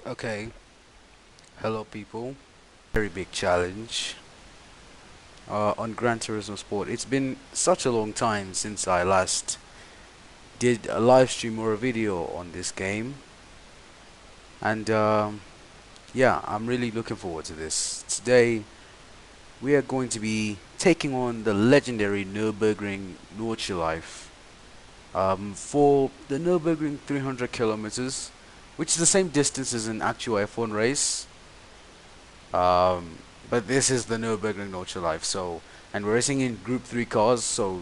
Okay, hello people. Very big challenge on Gran Turismo Sport. It's been such a long time since I last did a live stream or a video on this game, and yeah, I'm really looking forward to this. Today we are going to be taking on the legendary Nurburgring Nordschelife for the Nurburgring 300 kilometers, which is the same distance as an actual F1 race. Um, but this is the Nurburgring Nordschleife, so and we're racing in Group 3 cars, so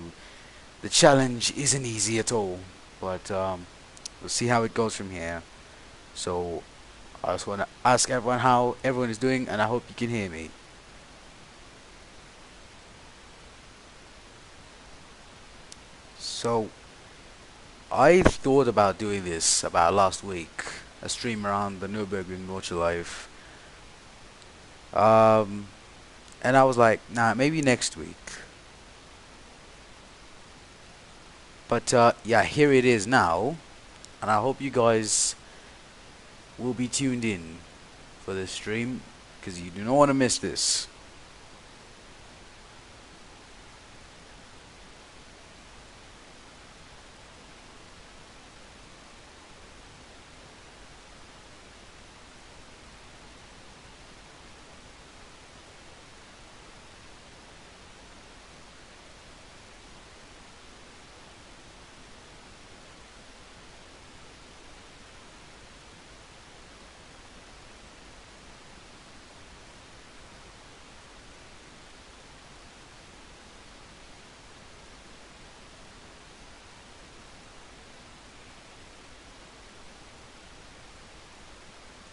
the challenge isn't easy at all. But we'll see how it goes from here. So I just want to ask everyone how everyone is doing, and I hope you can hear me. So I thought about doing this about last week, a stream around the Nurburgring Nordschleife. Um, and I was like, nah, maybe next week. But yeah, here it is now, and I hope you guys will be tuned in for this stream because you do not want to miss this.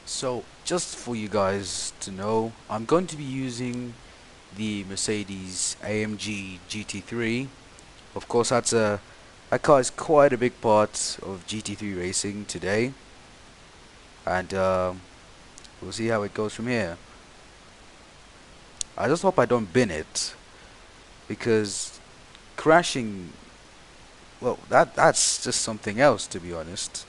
So, just for you guys to know, I'm going to be using the Mercedes AMG GT3. Of course, that car is quite a big part of GT3 racing today, and we'll see how it goes from here. I just hope I don't bin it because crashing, well, that's just something else, to be honest.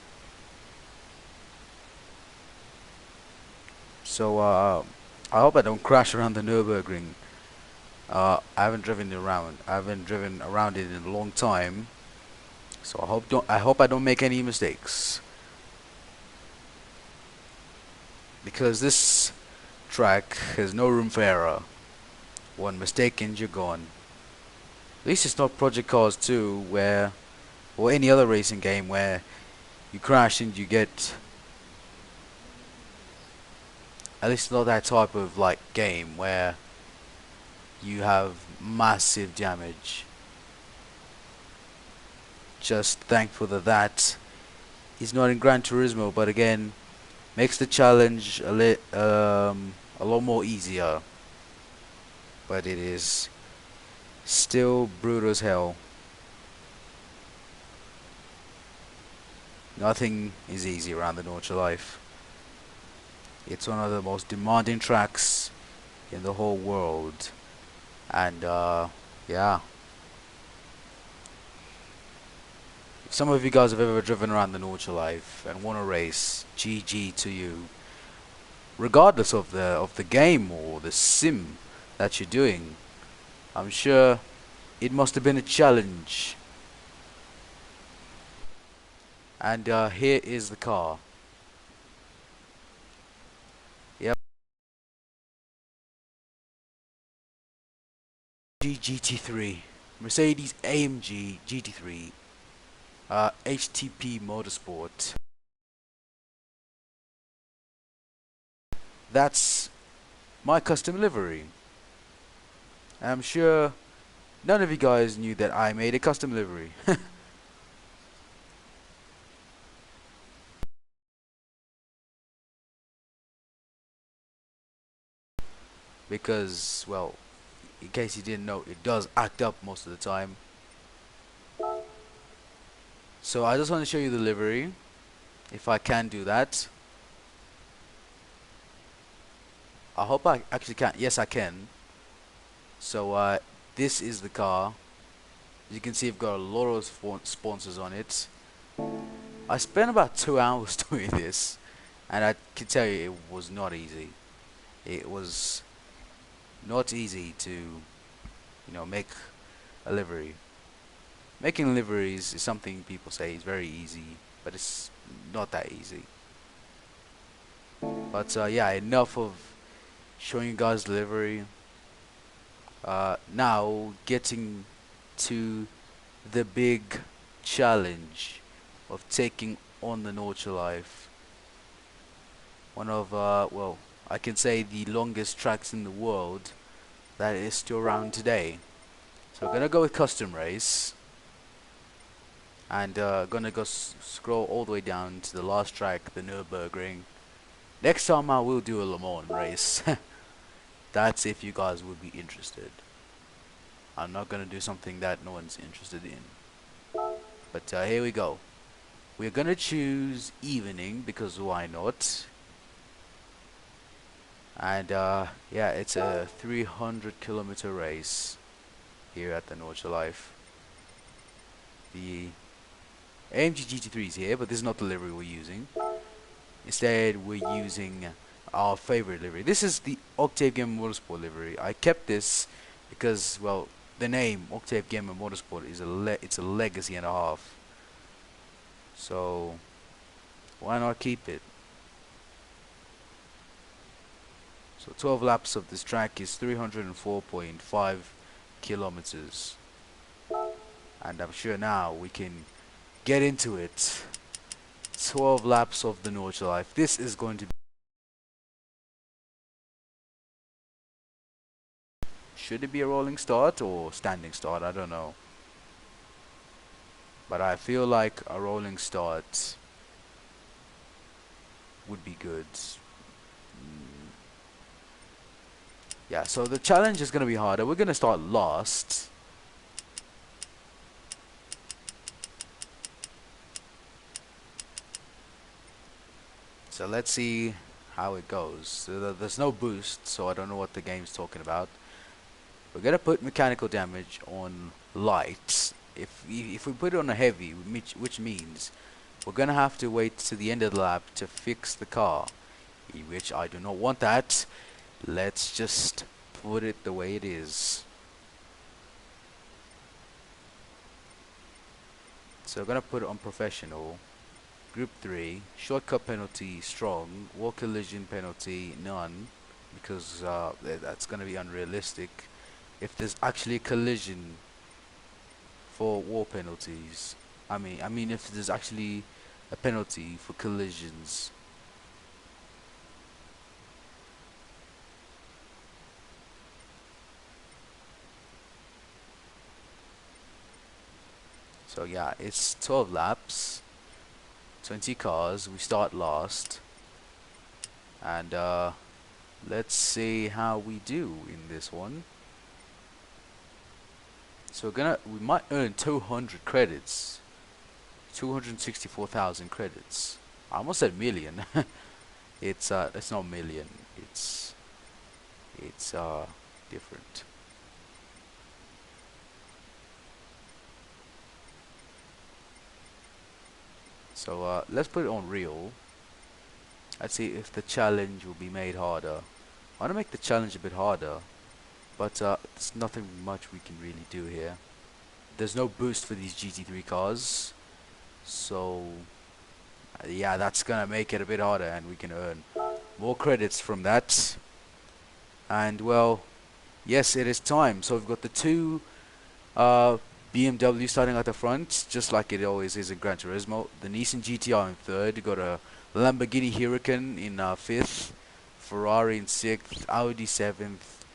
So I hope I don't crash around the Nurburgring. I haven't driven it around. I haven't driven around it in a long time. So I hope I don't make any mistakes. Because this track has no room for error. One mistake and you're gone. At least it's not Project Cars 2 where or any other racing game where you crash and you get, at least not that type of like game where you have massive damage. Just thankful that is not in Gran Turismo, but again makes the challenge a lot more easier. But it is still brutal as hell. Nothing is easy around the Nordschleife. It's one of the most demanding tracks in the whole world. And yeah. If some of you guys have ever driven around the Nordschleife and won a race, GG to you. Regardless of the game or the sim that you're doing, I'm sure it must have been a challenge. And here is the car. Yep. GT3. Mercedes AMG GT3. HTP Motorsport. That's my custom livery. I'm sure none of you guys knew that I made a custom livery. Because, well, in case you didn't know, it does act up most of the time. So I just want to show you the livery, if I can do that. I hope I actually can. Yes, I can. So this is the car. As you can see, I've got a lot of sponsors on it. I spent about 2 hours doing this, and I can tell you it was not easy. It was not easy to, make a livery. Making liveries is something people say is very easy, but it's not that easy. But yeah, enough of showing you guys the livery. Now getting to the big challenge of taking on the Nordschelife. One of, well, I can say the longest tracks in the world that is still around today. So we're gonna go with custom race, and gonna go scroll all the way down to the last track, the Nurburgring. Next time I will do a Le Mans race. That's if you guys would be interested. I'm not gonna do something that no one's interested in. But here we go. We're gonna choose evening because why not? And yeah, it's a 300-kilometer race here at the Nordschelife. The AMG GT3 is here, but this is not the livery we're using. Instead, we're using our favorite livery. This is the Octave Gamer Motorsport livery. I kept this because, well, the name Octave Gamer Motorsport is it's a legacy and a half. So why not keep it? So 12 laps of this track is 304.5 kilometers. And I'm sure now we can get into it. 12 laps of the Nordschelife. This is going to be... Should it be a rolling start or standing start? I don't know. But I feel like a rolling start would be good. Yeah, so the challenge is going to be harder. We're going to start last. So let's see how it goes. So there's no boost, so I don't know what the game's talking about. We're going to put mechanical damage on light. If we put it on a heavy, which means we're going to have to wait to the end of the lap to fix the car. Which I do not want that. Let's just put it the way it is. So we're going to put it on professional. Group 3, shortcut penalty, strong, wall collision penalty, none, because that's going to be unrealistic. If there's actually a collision for wall penalties, I mean if there's actually a penalty for collisions. So yeah, it's 12 laps. 20 cars, we start last, and let's see how we do in this one. So we might earn 200 credits, 264,000 credits. I almost said million. It's not million. It's different. So let's put it on real. Let's see if the challenge will be made harder. I want to make the challenge a bit harder, but there's nothing much we can really do here. There's no boost for these GT3 cars, so yeah, that's gonna make it a bit harder, and we can earn more credits from that. And well, yes, it is time. So we've got the two BMW starting at the front, just like it always is in Gran Turismo. The Nissan GTR in third. You got a Lamborghini Huracan in fifth, Ferrari in sixth, Audi seventh.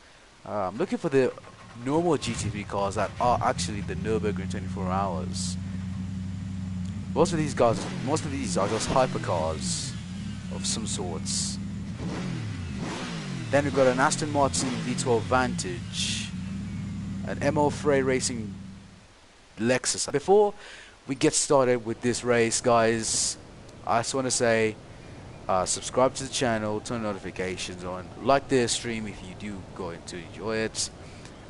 I'm looking for the normal GT3 cars that are actually the Nurburgring 24 hours. Most of these are just hypercars of some sorts. Then we've got an Aston Martin V12 Vantage, an MO Frey Racing Lexus. Before we get started with this race, guys, I just want to say subscribe to the channel, turn notifications on, like the stream if you do going to enjoy it.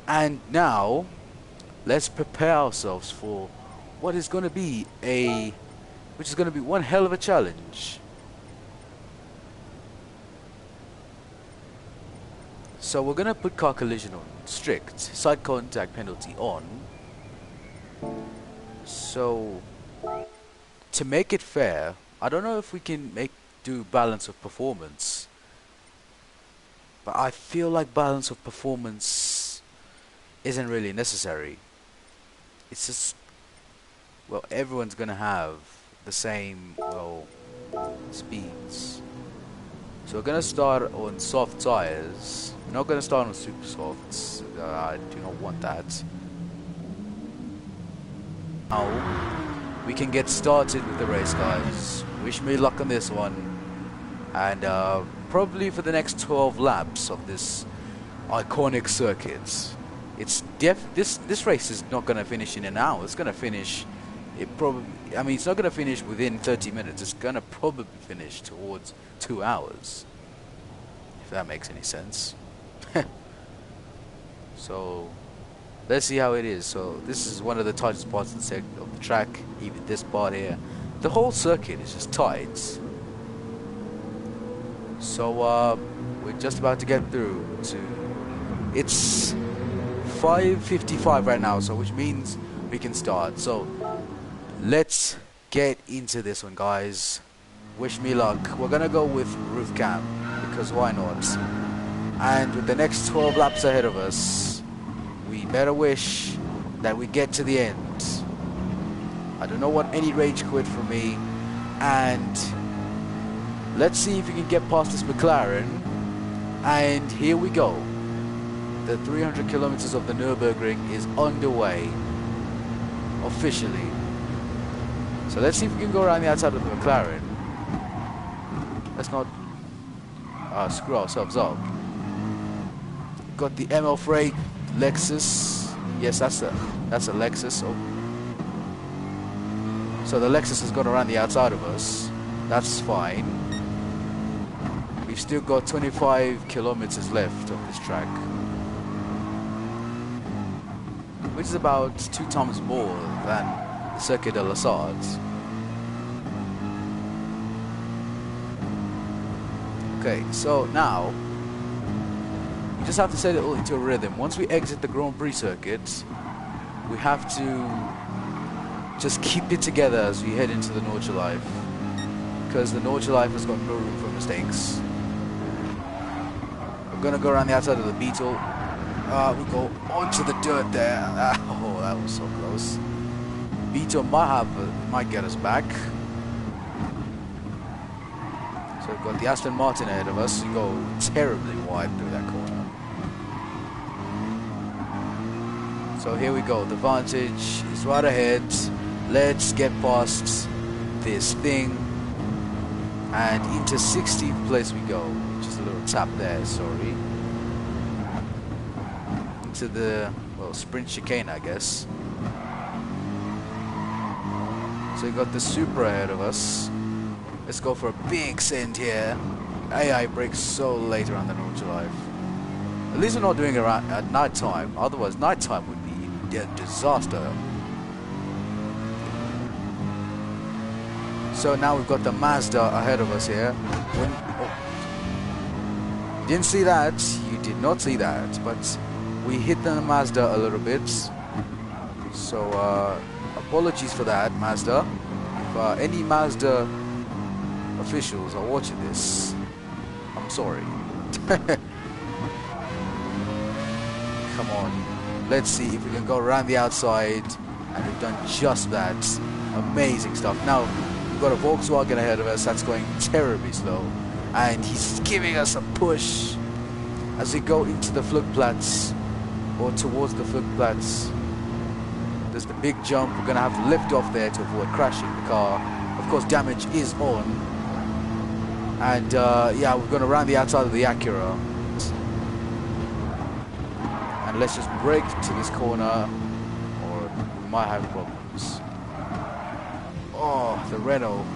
And now let's prepare ourselves for what is going to be one hell of a challenge. So we're gonna put car collision on strict, side contact penalty on. So to make it fair, I don't know if we can do balance of performance, but I feel like balance of performance isn't really necessary. It's just, well, everyone's gonna have the same, well, speeds. So we're gonna start on soft tires. We're not gonna start on super softs. I do not want that. Now we can get started with the race, guys. Wish me luck on this one, and probably for the next 12 laps of this iconic circuit. It's this race is not gonna finish in an hour. It's gonna finish. I mean, it's not gonna finish within 30 minutes. It's gonna probably finish towards 2 hours, if that makes any sense. So let's see how it is. So this is one of the tightest parts of the track. Even this part here, the whole circuit is just tight. So we're just about to get through to. It's 5:55 right now, so which means we can start. So let's get into this one, guys. Wish me luck. We're gonna go with roof cam because why not? And with the next 12 laps ahead of us, we better wish that we get to the end. I do not want any rage quit from me, and let's see if we can get past this McLaren. And here we go. The 300 kilometers of the Nurburgring is underway officially. So let's see if we can go around the outside of the McLaren. Let's not screw ourselves up. Got the ML Freight Lexus. Yes, that's a Lexus. Oh. So the Lexus has gone around the outside of us. That's fine. We've still got 25 kilometers left of this track, which is about 2 times more than the Circuit de la Sarthe. Okay, so now we just have to set it all into a rhythm. Once we exit the Grand Prix circuit, we have to just keep it together as we head into the Nordschelife, because the Nordschelife has got no room for mistakes. We're gonna go around the outside of the Beetle. We go onto the dirt there. Oh, that was so close. Beetle might get us back. So we've got the Aston Martin ahead of us. We go terribly wide through that corner. So here we go. The Vantage is right ahead. Let's get past this thing. And into 16th place we go. Just a little tap there, sorry. Into the, well, sprint chicane, I guess. So we got the Supra ahead of us. Let's go for a big send here. AI brakes so late around the Nordschleife. At least we're not doing it at night time. Otherwise, night time would be a disaster. So now we've got the Mazda ahead of us here. Didn't see that. You did not see that. But we hit the Mazda a little bit. So apologies for that, Mazda. If any Mazda officials are watching this, I'm sorry. Come on, let's see if we can go around the outside, and we've done just that. Amazing stuff. Now we've got a Volkswagen ahead of us that's going terribly slow, and he's giving us a push as we go into the Flugplatz, or towards the Flugplatz. There's the big jump. We're gonna have to lift off there to avoid crashing the car. Of course, damage is on. And yeah, we're going to round the outside of the Acura. And let's just brake to this corner, or we might have problems. Oh, the Renault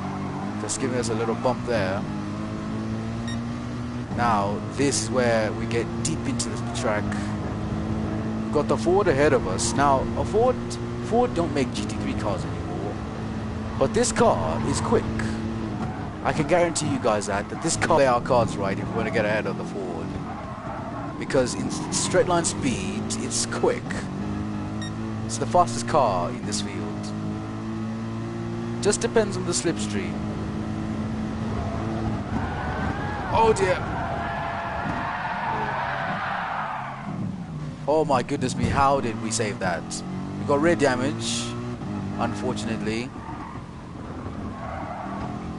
just giving us a little bump there. Now, this is where we get deep into the track. We've got the Ford ahead of us. Now, Ford don't make GT3 cars anymore, but this car is quick. I can guarantee you guys that this car play our cards right if we want to get ahead of the Ford, because in straight line speed, it's quick. It's the fastest car in this field. Just depends on the slipstream. Oh dear! Oh my goodness me, how did we save that? We got rear damage, unfortunately.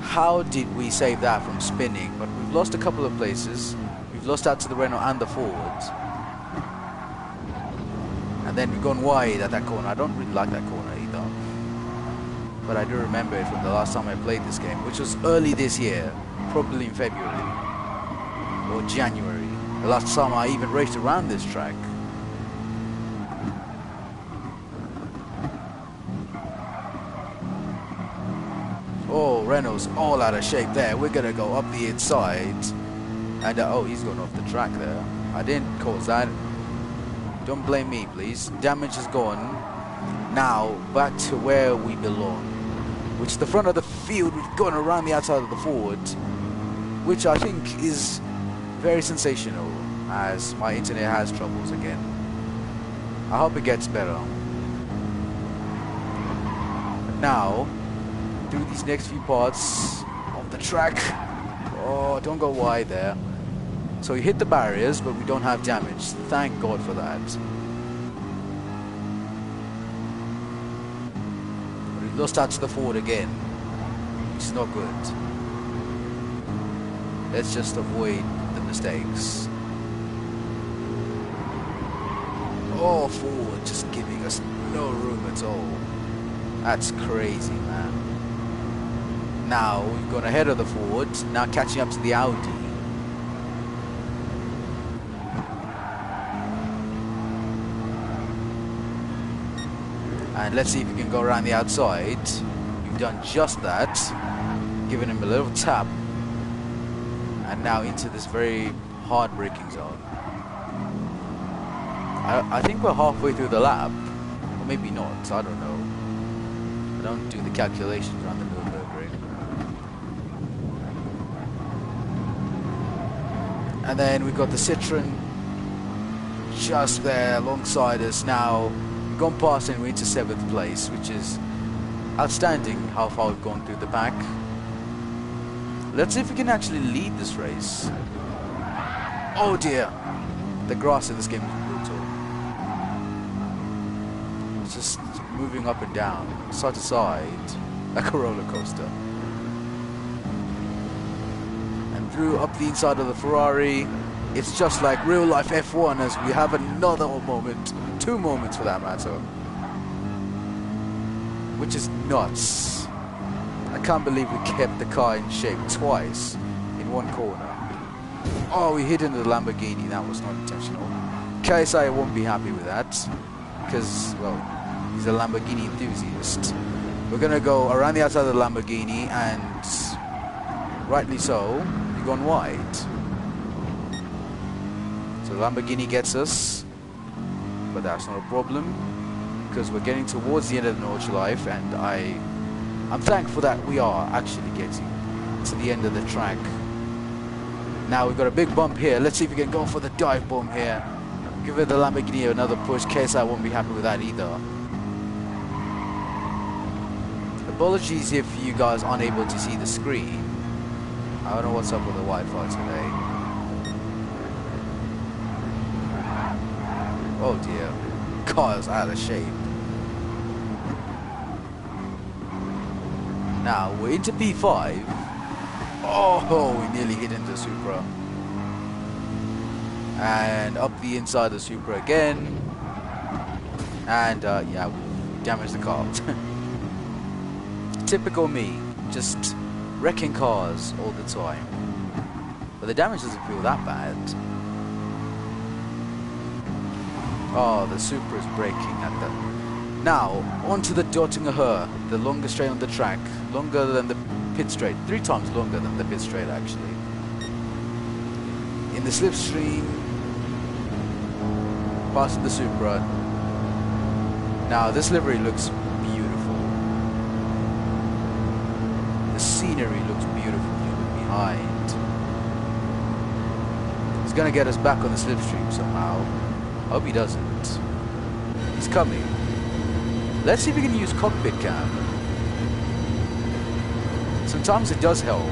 How did we save that from spinning? But we've lost a couple of places. We've lost out to the Renault and the Ford. And then we've gone wide at that corner. I don't really like that corner either. But I do remember it from the last time I played this game, which was early this year, probably in February or January. The last time I even raced around this track. Oh, Renault's all out of shape there. We're going to go up the inside. And, oh, he's gone off the track there. I didn't cause that. Don't blame me, please. Damage is gone. Now, back to where we belong. Which is the front of the field. We've gone around the outside of the Ford. Which I think is very sensational, as my internet has troubles again. I hope it gets better. But now, through these next few parts of the track. Oh, don't go wide there. So we hit the barriers, but we don't have damage. Thank God for that. We lost out to the Ford again, which is not good. Let's just avoid the mistakes. Oh, Ford just giving us no room at all. That's crazy, man. Now we've gone ahead of the Ford, now catching up to the Audi. And let's see if we can go around the outside. We've done just that, giving him a little tap. And now into this very hard braking zone. I think we're halfway through the lap, or maybe not, I don't know. I don't do the calculations around the Nurburgring. And then we've got the Citroen just there alongside us now. We've gone past and we're into 7th place, which is outstanding how far we've gone through the pack. Let's see if we can actually lead this race. Oh dear! The grass in this game is brutal. It's just moving up and down, side to side, like a roller coaster. And through up the inside of the Ferrari, it's just like real life F1 as we have another moment, 2 moments for that matter. Which is nuts. I can't believe we kept the car in shape twice in one corner. Oh, we hit into the Lamborghini, that was not intentional. KSI won't be happy with that, because, well, he's a Lamborghini enthusiast. We're going to go around the outside of the Lamborghini, and rightly so, we've gone wide. So the Lamborghini gets us, but that's not a problem, because we're getting towards the end of the Nordschelife, and I'm thankful that we are actually getting to the end of the track. Now we've got a big bump here. Let's see if we can go for the dive bomb here. Give it the Lamborghini another push. KSI won't be happy with that either. Apologies if you guys aren't able to see the screen. I don't know what's up with the Wi-Fi today. Oh dear. Car's out of shape. Now we're into P5. Oh, we nearly hit into Supra. And up the inside of the Supra again. And yeah, we damaged the car. Typical me, just wrecking cars all the time. But the damage doesn't feel that bad. Oh, the Supra is braking at the... Now, onto the Dortmunger, the longest straight on the track. Longer than the pit straight. 3 times longer than the pit straight, actually. In the slipstream, past the Supra. Now, this livery looks beautiful. The scenery looks beautiful from behind. It's gonna get us back on the slipstream somehow. Hope he doesn't. He's coming. Let's see if we can use cockpit cam. Sometimes it does help.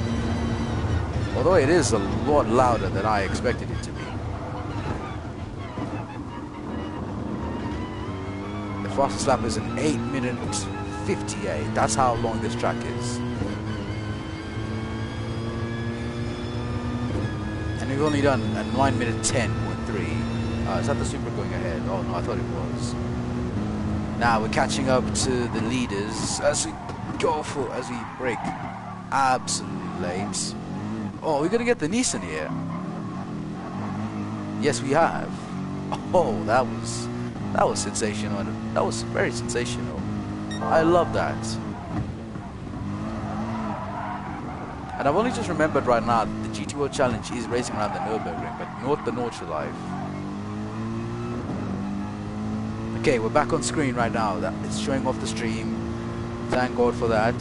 Although it is a lot louder than I expected it to be. The fastest lap is an 8-minute 58. That's how long this track is. And we've only done a 9-minute 10.3. Is that the Super going ahead? Oh no, I thought it was. Now we're catching up to the leaders as we brake absolutely late. Oh, we're gonna get the Nissan here. Yes, we have. Oh, that was sensational. That was very sensational. I love that. And I've only just remembered right now that the GT World Challenge is racing around the Nurburgring, but not the Nordschelife. Okay, we're back on screen right now. It's showing off the stream. Thank God for that.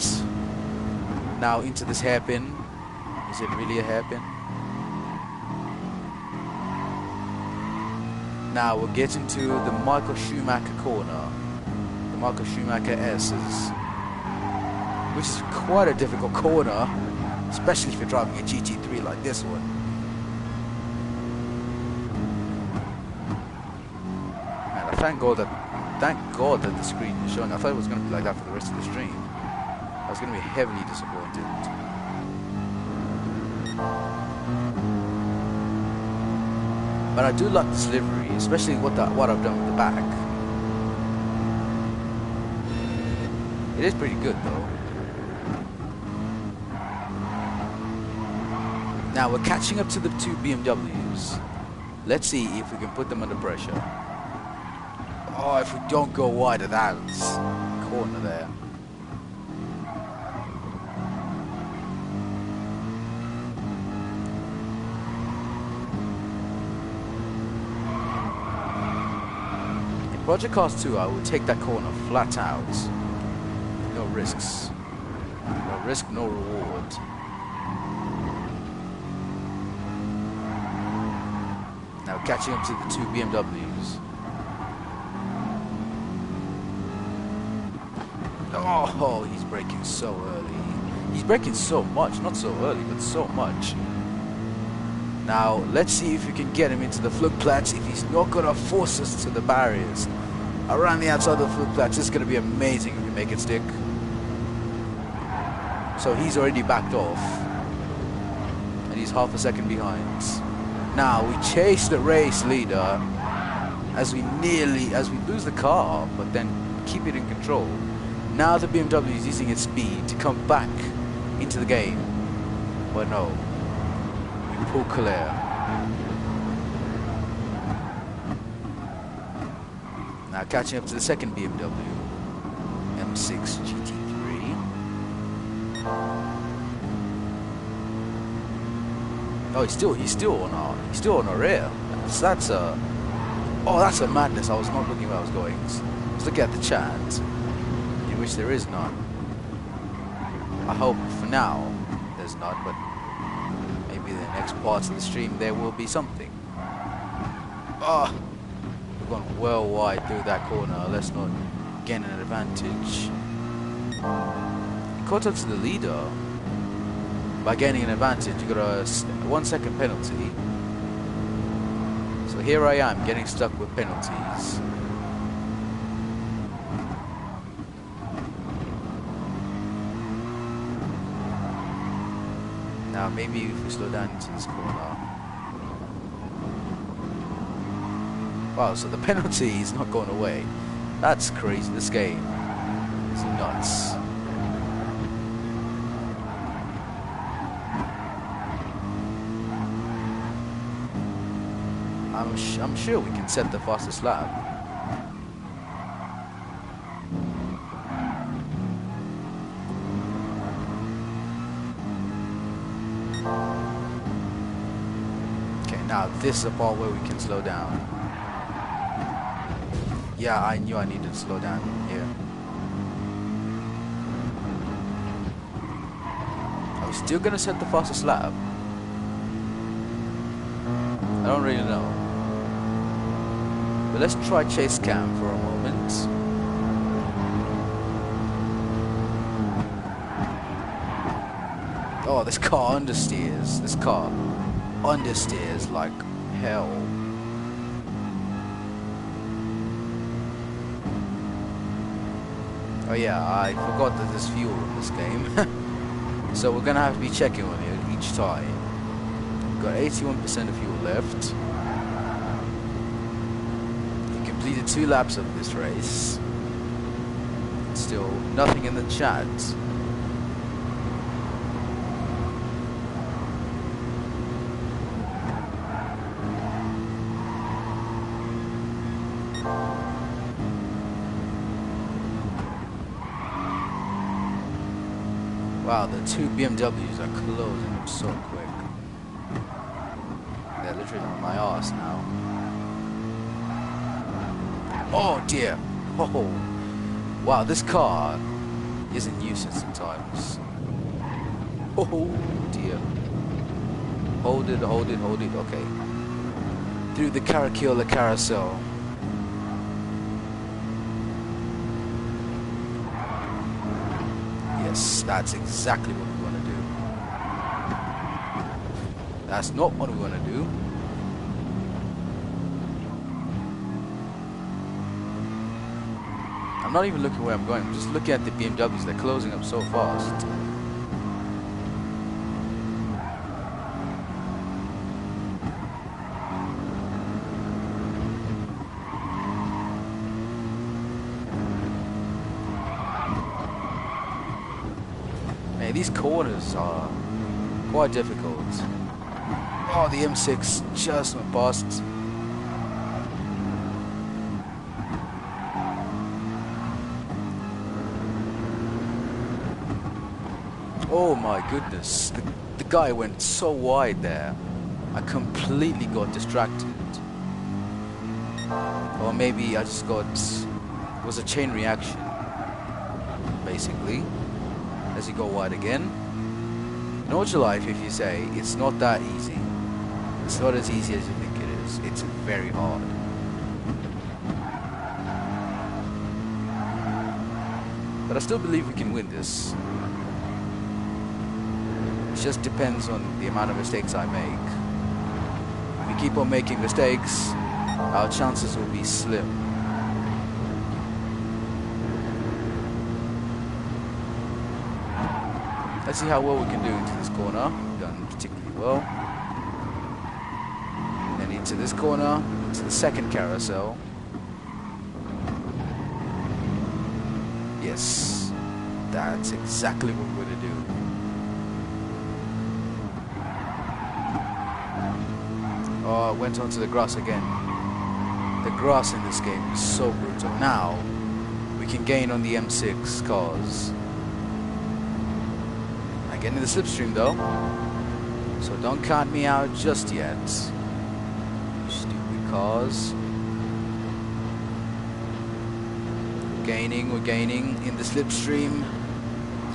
Now into this hairpin. Is it really a hairpin? Now we're getting to the Michael Schumacher corner. The Michael Schumacher S's. Which is quite a difficult corner. Especially if you're driving a GT3 like this one. And I thank God that the screen is showing. I thought it was going to be like that for the rest of the stream. I was going to be heavily disappointed. But I do like this livery, especially what I've done with the back. It is pretty good though. Now we're catching up to the two BMWs. Let's see if we can put them under pressure. Oh, if we don't go wide of that corner there. In Project Cars 2, I would take that corner flat out. No risks. No risk, no reward. Now catching up to the two BMWs. Oh, he's braking so early. He's braking so much, not so early, but so much. Now, let's see if we can get him into the floodplaats. If he's not going to force us to the barriers. Around the outside of the floodplaats, it's going to be amazing if we make it stick. So he's already backed off. And he's half a second behind. Now, we chase the race leader as we lose the car, but then keep it in control. Now the BMW is using its speed to come back into the game. But no, we pull clear. Now catching up to the second BMW, M6 GT3. Oh, he's still on our rear. That's a madness. I was not looking where I was going. I was looking at the chat, in which there is none. I hope for now there's none, but maybe in the next parts of the stream there will be something. Oh, we've gone well wide through that corner. Let's not gain an advantage. Caught up to the leader. By gaining an advantage, you got a 1 second penalty. So here I am getting stuck with penalties. Now maybe if we slow down into this corner. Wow, so the penalty is not going away. That's crazy. This game is nuts. I'm sure we can set the fastest lap. Okay, now this is the part where we can slow down. Yeah, I knew I needed to slow down here. Are we still gonna set the fastest lap? I don't really know. But let's try chase cam for a moment. Oh, this car understeers. This car understeers like hell. Oh yeah, I forgot that there's fuel in this game. So we're gonna have to be checking on it each time. We've got 81% of fuel left. We completed 2 laps of this race. Still nothing in the chat. Wow, the 2 BMWs are closing up so quick. They're literally on my ass now. Oh dear! Oh, wow, this car is a nuisance sometimes. Oh dear. Hold it, hold it, hold it, okay. Through the Caracalla carousel. Yes, that's exactly what we want to do. That's not what we want to do. I'm not even looking where I'm going, I'm just looking at the BMWs, they're closing up so fast. Man, these corners are quite difficult. Oh, the M6 just went past. Oh my goodness, the guy went so wide there. I completely got distracted. Or maybe I just got... It was a chain reaction, basically. As you go wide again. Nordschelife, if you say, it's not that easy. It's not as easy as you think it is. It's very hard. But I still believe we can win this. It just depends on the amount of mistakes I make. If we keep on making mistakes, our chances will be slim. Let's see how well we can do into this corner. We've done particularly well. Then into this corner, into the second carousel. Yes, that's exactly what we're going to do. Oh, I went onto the grass again. The grass in this game is so brutal. Now, we can gain on the M6 cars. I get in the slipstream though, so don't count me out just yet. Stupid cars. We're gaining in the slipstream.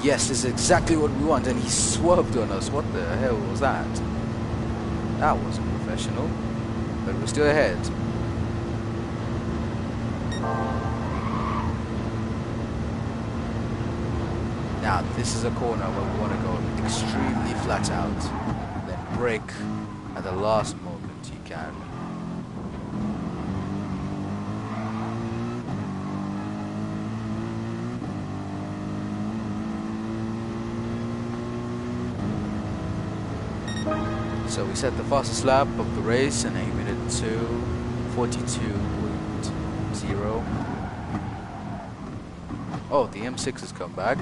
Yes, this is exactly what we want, and he swerved on us. What the hell was that? That wasn't professional, but we're still ahead. Now, this is a corner where we want to go extremely flat out, then brake at the last moment you can. So we set the fastest lap of the race in 8 minutes to 42.0. Oh, the M6 has come back.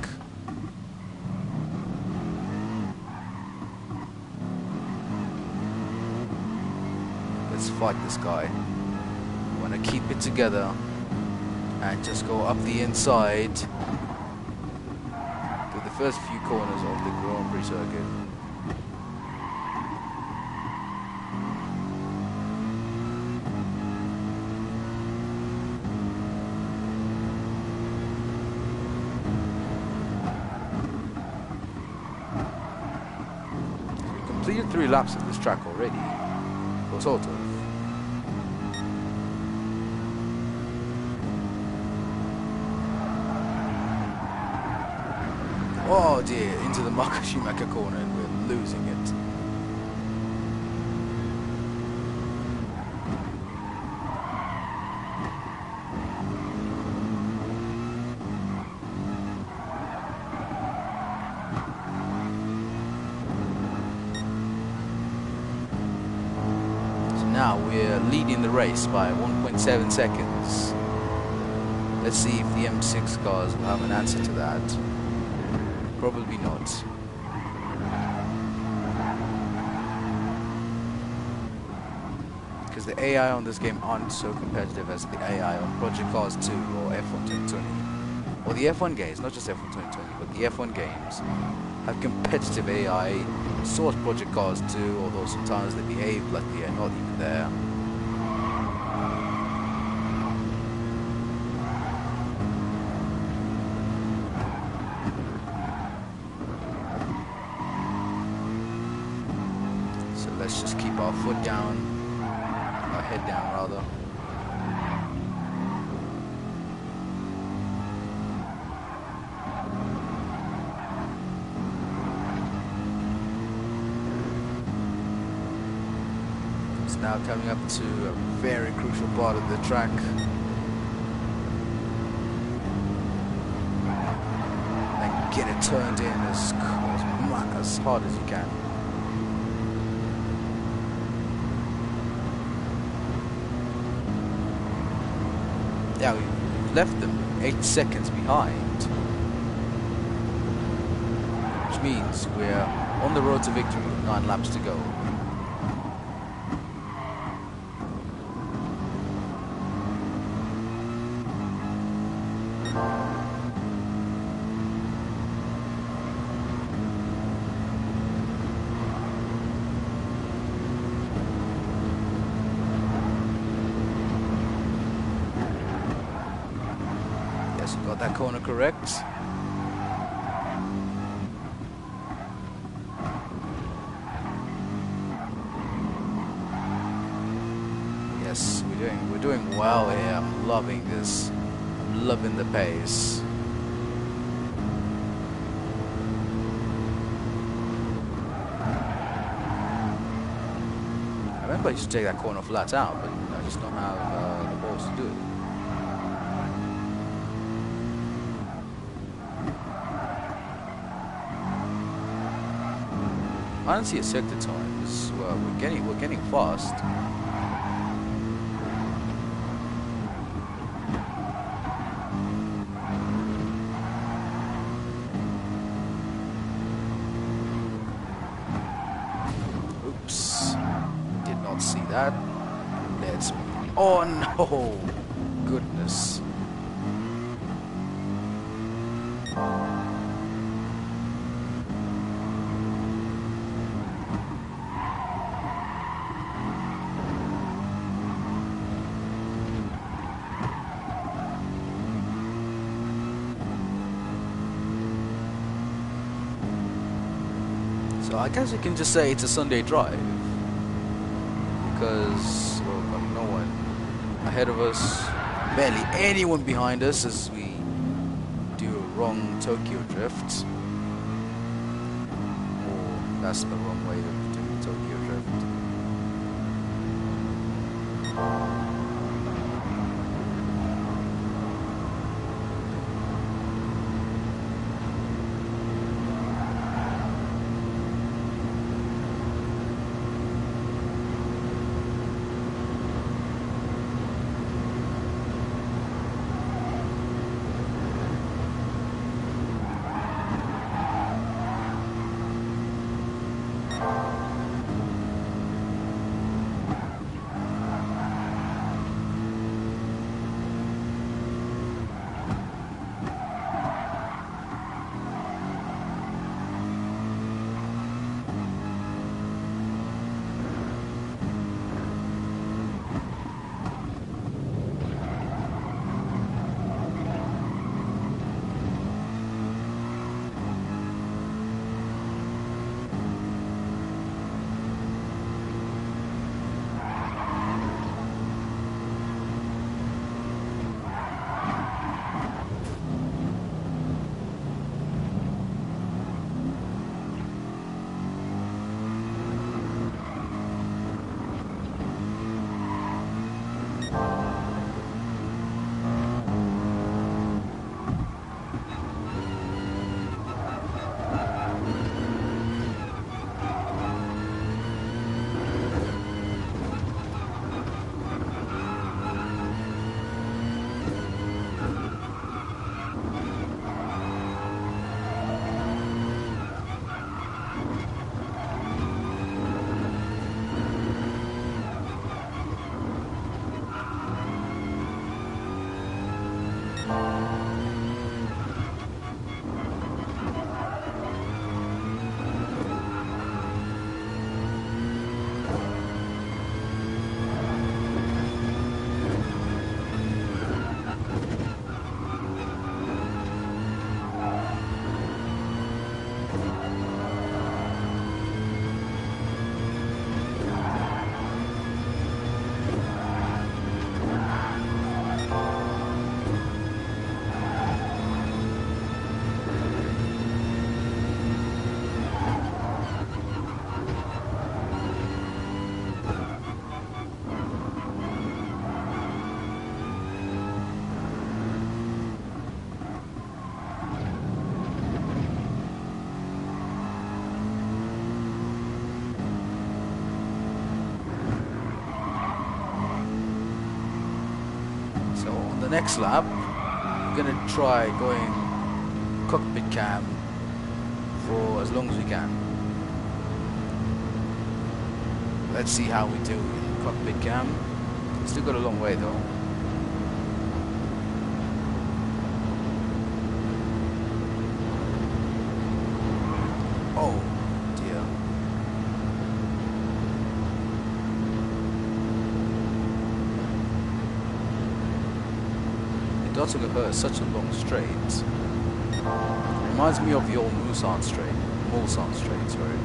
Let's fight this guy. We want to keep it together and just go up the inside to the first few corners of the Grand Prix circuit. Completed 3 laps of this track already. or sort of. Oh dear, into the Marco Schumacher corner and we're losing it. So now we're leading the race by 1.7 seconds. Let's see if the M6 cars will have an answer to that. Probably not. Because the AI on this game aren't so competitive as the AI on Project Cars 2 or F1 2020. Or the F1 games, not just F1 2020, but the F1 games have competitive AI, so as Project Cars 2, although sometimes they behave like they are not even there. Let's just keep our foot down, our head down rather. It's now coming up to a very crucial part of the track. And get it turned in as hard as you can. Yeah, we left them 8 seconds behind, which means we're on the road to victory with 9 laps to go. Got that corner correct. Yes, we're doing well here. I'm loving this. I'm loving the pace. I remember I used to take that corner flat out, but I just don't have the balls to do it. I don't see a sector times. Well, we're getting fast. Oops, did not see that. Let's. Oh no! Goodness. So I guess you can just say it's a Sunday drive, because well, no one ahead of us, barely anyone behind us as we do a wrong Tokyo drift. Or that's the wrong way of doing Tokyo drift. So on the next lap, we're gonna try going cockpit cam for as long as we can. Let's see how we do in cockpit cam. Still got a long way though. Oh dear. Dotsugapa is such a long straight. Reminds me of the old Mulsanne straight, sorry.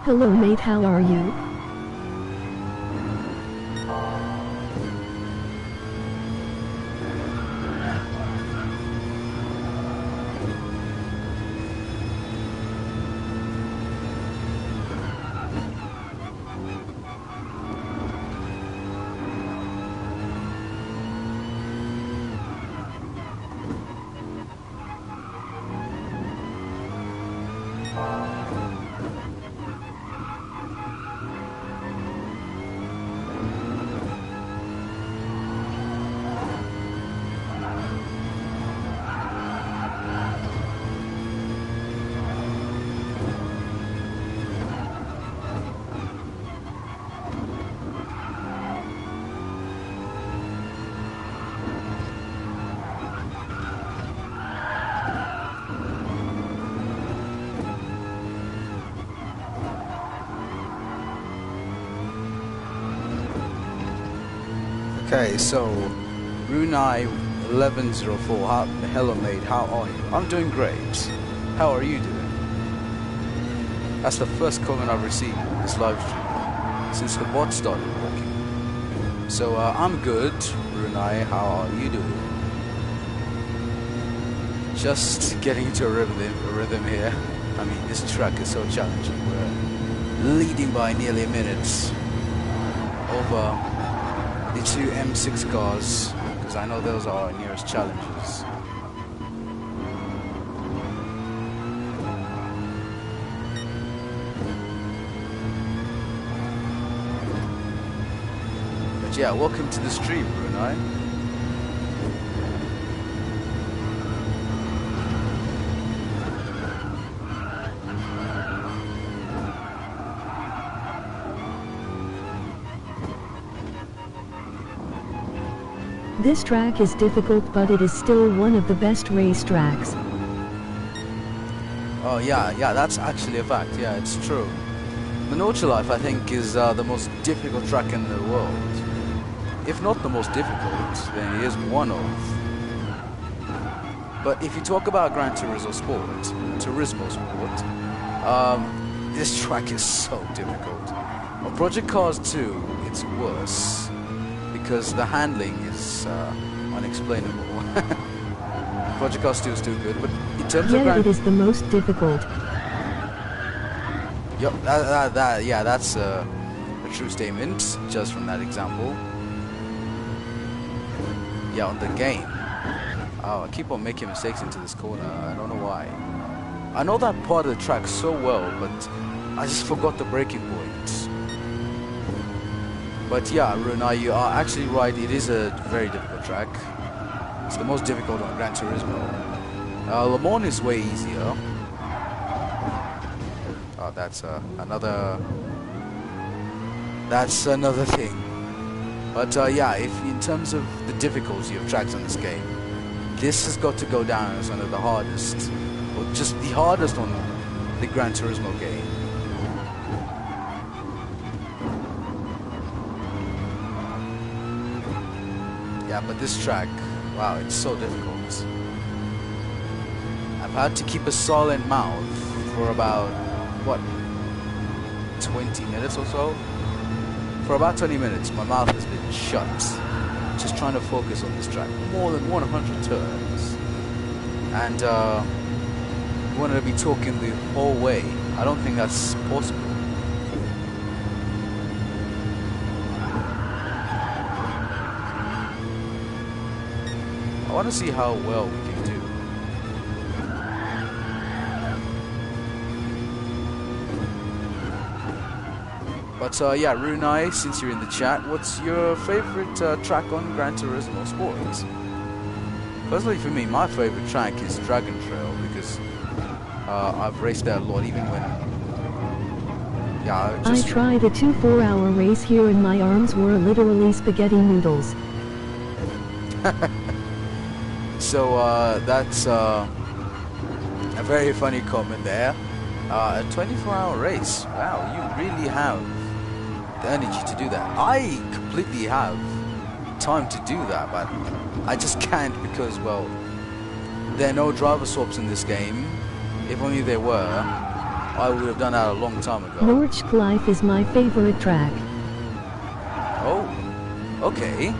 Hello mate, how are you? Okay, so Runai 1104, hello mate, how are you? I'm doing great. How are you doing? That's the first comment I've received in this live stream. since the bot started working. So I'm good, Brunei. How are you doing? Just getting into a rhythm here. I mean, this track is so challenging. We're leading by nearly a minute over the two M6 cars, because I know those are our nearest challenges. But yeah, welcome to the stream, Brunei. This track is difficult, but it is still one of the best race tracks. Oh yeah, that's actually a fact. Yeah, it's true. The Nordschelife, I think, is the most difficult track in the world. If not the most difficult, then it is one of. But if you talk about Gran Turismo Sport, this track is so difficult. On Project Cars 2, it's worse, because the handling is unexplainable. Project Cars 2 is too good, but in terms of it is the most difficult. Yep, that's a true statement, just from that example. Yeah, on the game. Oh, I keep on making mistakes into this corner. I don't know why. I know that part of the track so well, but I just forgot the braking point. But yeah, Runa, you are actually right. It is a very difficult track. It's the most difficult on Gran Turismo. Le Mans is way easier. Oh, that's another thing. But yeah, if in terms of the difficulty of tracks on this game, this has got to go down as one of the hardest, or just the hardest on the Gran Turismo game. Yeah, but this track, wow, it's so difficult. I've had to keep a silent mouth for about, what, 20 minutes or so? For about 20 minutes, my mouth has been shut, just trying to focus on this track. More than 100 turns. And you wanted to be talking the whole way. I don't think that's possible. I want to see how well we can do. But yeah, Runai, since you're in the chat, what's your favorite track on Gran Turismo Sport? Personally, for me, my favorite track is Dragon Trail, because I've raced there a lot, even when... Yeah, I tried a 4-hour race here and my arms were literally spaghetti noodles. So that's a very funny comment there. A 24-hour race. Wow, you really have the energy to do that. I completely have time to do that, but I just can't because, well, there are no driver swaps in this game. If only there were, I would have done that a long time ago. Nordschleife is my favorite track. Oh, okay.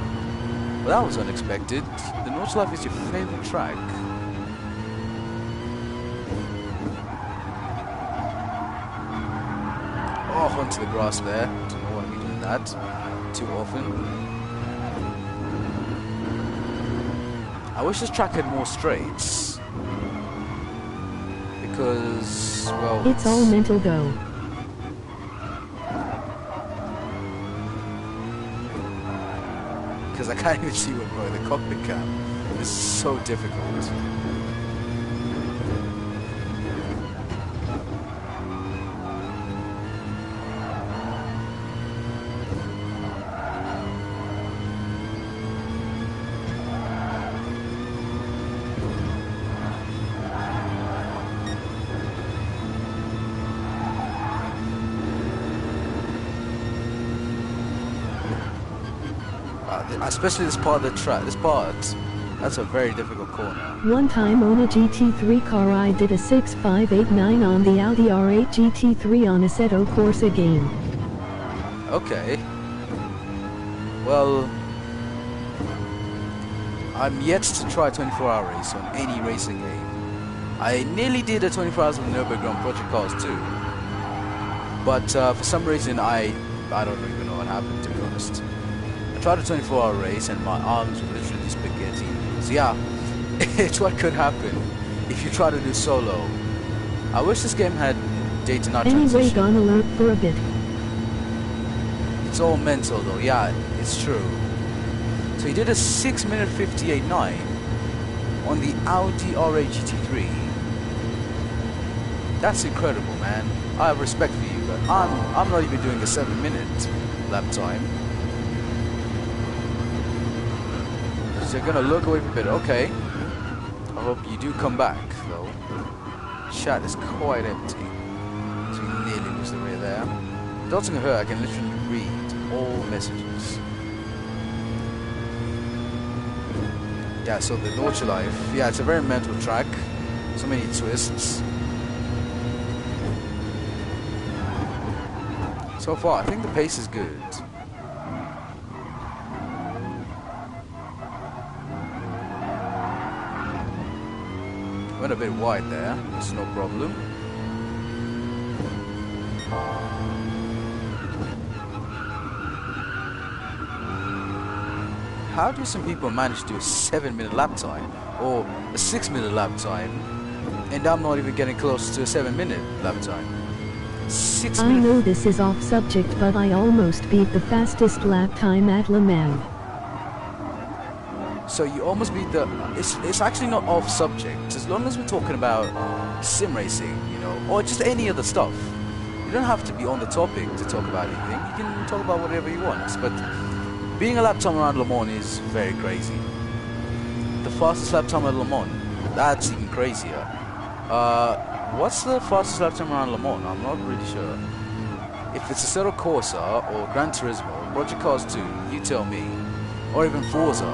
Well, that was unexpected. The Nordschleife is your favorite track. Oh, onto the grass there. Don't know why we're doing that too often. I wish this track had more straights. Because, well... It's all mental go. Because I can't even see what going the cockpit cam. This is so difficult. Especially this part of the track. This part, that's a very difficult corner. One time on a GT3 car I did a 6.589 on the Audi R8 GT3 on Assetto Corsa game. Okay. Well, I'm yet to try a 24-hour race on any racing game. I nearly did a 24 hours of Nurburgring Project Cars too, but for some reason I don't even know what happened, to be honest. I tried a 24-hour race and my arms were literally spaghetti. So yeah, it's what could happen if you try to do solo. I wish this game had data not Anyway, transition. gone alert for a bit. It's all mental though, yeah, it's true. So he did a 6-minute 58.9 on the Audi RA GT3. That's incredible, man. I have respect for you, but I'm not even doing a 7-minute lap time. So you're gonna look away for a bit. Okay. I hope you do come back, though. Chat is quite empty. So you nearly lose the rear there. Dodging her, I can literally read all messages. Yeah, so the Nordschelife. Yeah, it's a very mental track. So many twists. So far, I think the pace is good. Went a bit wide there, it's no problem. How do some people manage to do a 7-minute lap time or a 6-minute lap time, and I'm not even getting close to a 7-minute lap time? 6 I minutes. know this is off subject, but I almost beat the fastest lap time at Le Mans. So you almost beat the... It's actually not off subject, as long as we're talking about sim racing, you know, or just any other stuff. You don't have to be on the topic to talk about anything. You can talk about whatever you want, but being a lap time around Le Mans is very crazy. The fastest lap time at Le Mans, that's even crazier. What's the fastest lap time around Le Mans? I'm not really sure. If it's Assetto Corsa or Gran Turismo, Project Cars 2, you tell me. Or even Forza.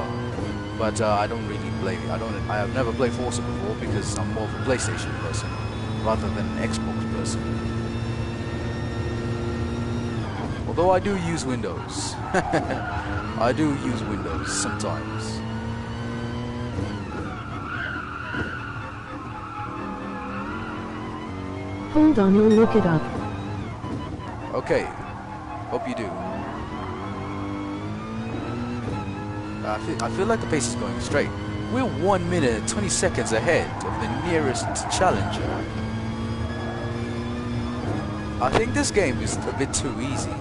But I don't really play. I have never played Forza before because I'm more of a PlayStation person rather than an Xbox person. Although I do use Windows. I do use Windows sometimes. Hold on, you'll look it up. Okay. Hope you do. I feel like the pace is going straight. We're 1 minute 20 seconds ahead of the nearest challenger. I think this game is a bit too easy.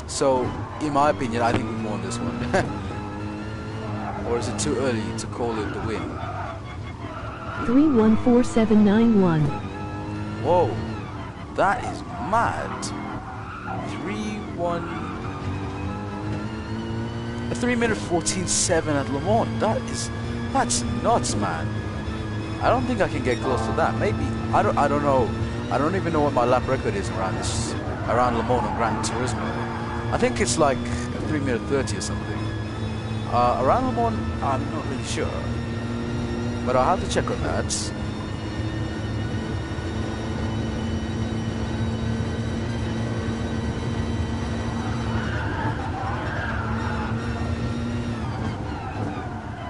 So, in my opinion, I think we've won this one. Or is it too early to call it the win? 314791. Whoa, that is mad. 3-1. A 3-minute 14.7 at Le Mans. That's nuts, man. I don't think I can get close to that. Maybe I don't know. I don't even know what my lap record is around Le Mans on Gran Turismo. I think it's like a 3-minute 30 or something. Around Le Mans, I'm not really sure, but I'll have to check on that.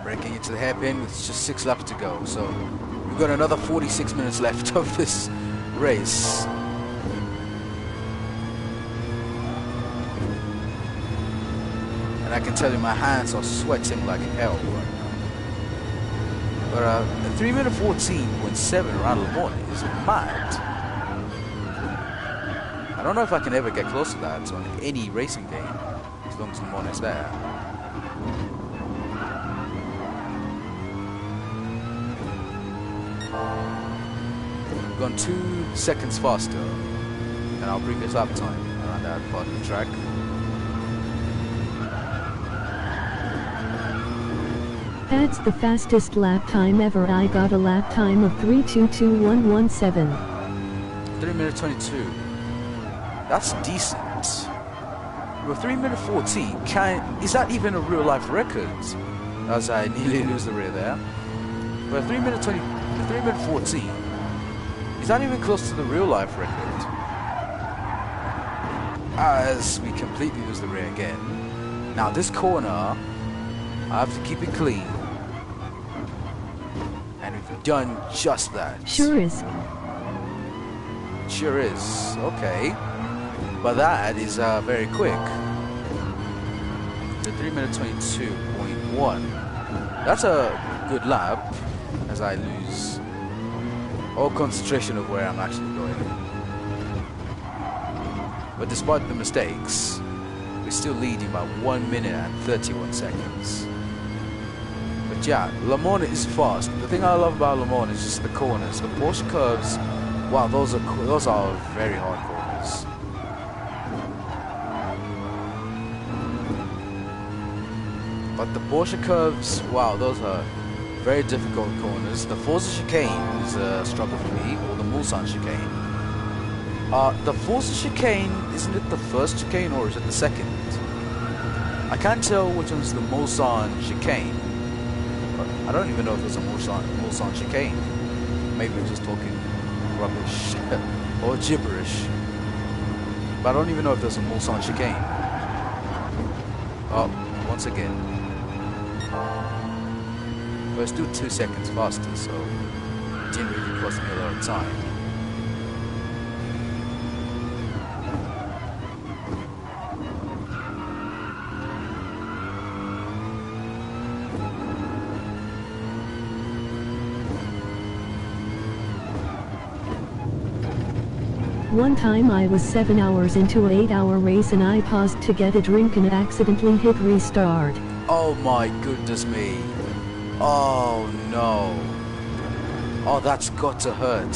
Breaking into the hairpin with just 6 laps to go, so we've got another 46 minutes left of this race. And I can tell you my hands are sweating like hell right now. But a 3-minute 14.7 around Le Mans is mad. I don't know if I can ever get close to that on any racing game, as long as Le Mans is there. We've gone 2 seconds faster than our previous lap time around that part of the track. That's the fastest lap time ever. I got a lap time of 322117. 3-minute 22. That's decent. With 3-minute 14, is that even a real life record? As I nearly lose the rear there. But 3-minute 20, 3-minute 14, is that even close to the real life record? as we completely lose the rear again. Now this corner, I have to keep it clean. And we've done just that. Sure is. Sure is. Okay. But that is very quick. The 3:22.1. That's a good lap as I lose all concentration of where I'm actually going. But despite the mistakes, we're still leading by 1 minute and 31 seconds. But yeah, Le Mans is fast. The thing I love about Le Mans is just the corners. The Porsche curves, wow, those are very hard corners. But the Porsche curves, wow, those are very difficult corners. The Forza chicane is a struggle for me, or the Mulsanne chicane. The Forza chicane, isn't it the first chicane or is it the second? I can't tell which one's the Mulsanne chicane. I don't even know if it's a Mulsanne chicane. Maybe I'm just talking rubbish or gibberish. But I don't even know if there's a Mulsanne chicane. Oh, once again. But it's still 2 seconds faster, so it didn't really cost me a lot of time. One time I was 7 hours into an 8-hour race and I paused to get a drink and accidentally hit restart. Oh my goodness me. Oh no. Oh, that's got to hurt.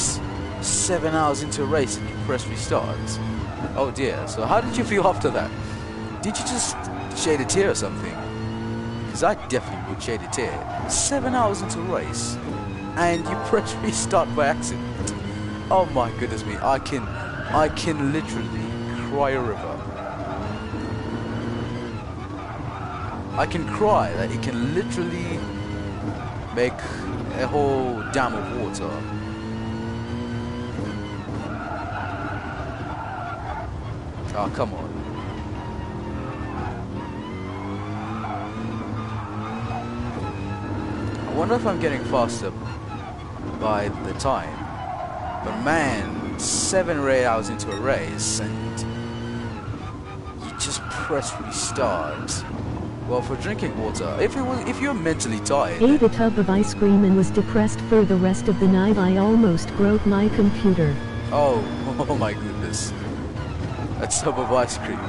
7 hours into a race and you press restart. Oh dear. So how did you feel after that? Did you just shed a tear or something? Because I definitely would shed a tear. 7 hours into a race and you press restart by accident. Oh my goodness me. I can literally cry a river. I can cry that it can literally make a whole dam of water. Oh, come on. I wonder if I'm getting faster by the time. But man, 7 or 8 hours into a race and you just press restart. Well, for drinking water, if you're mentally tired. Ate a tub of ice cream and was depressed for the rest of the night. I almost broke my computer. Oh my goodness. A tub of ice cream.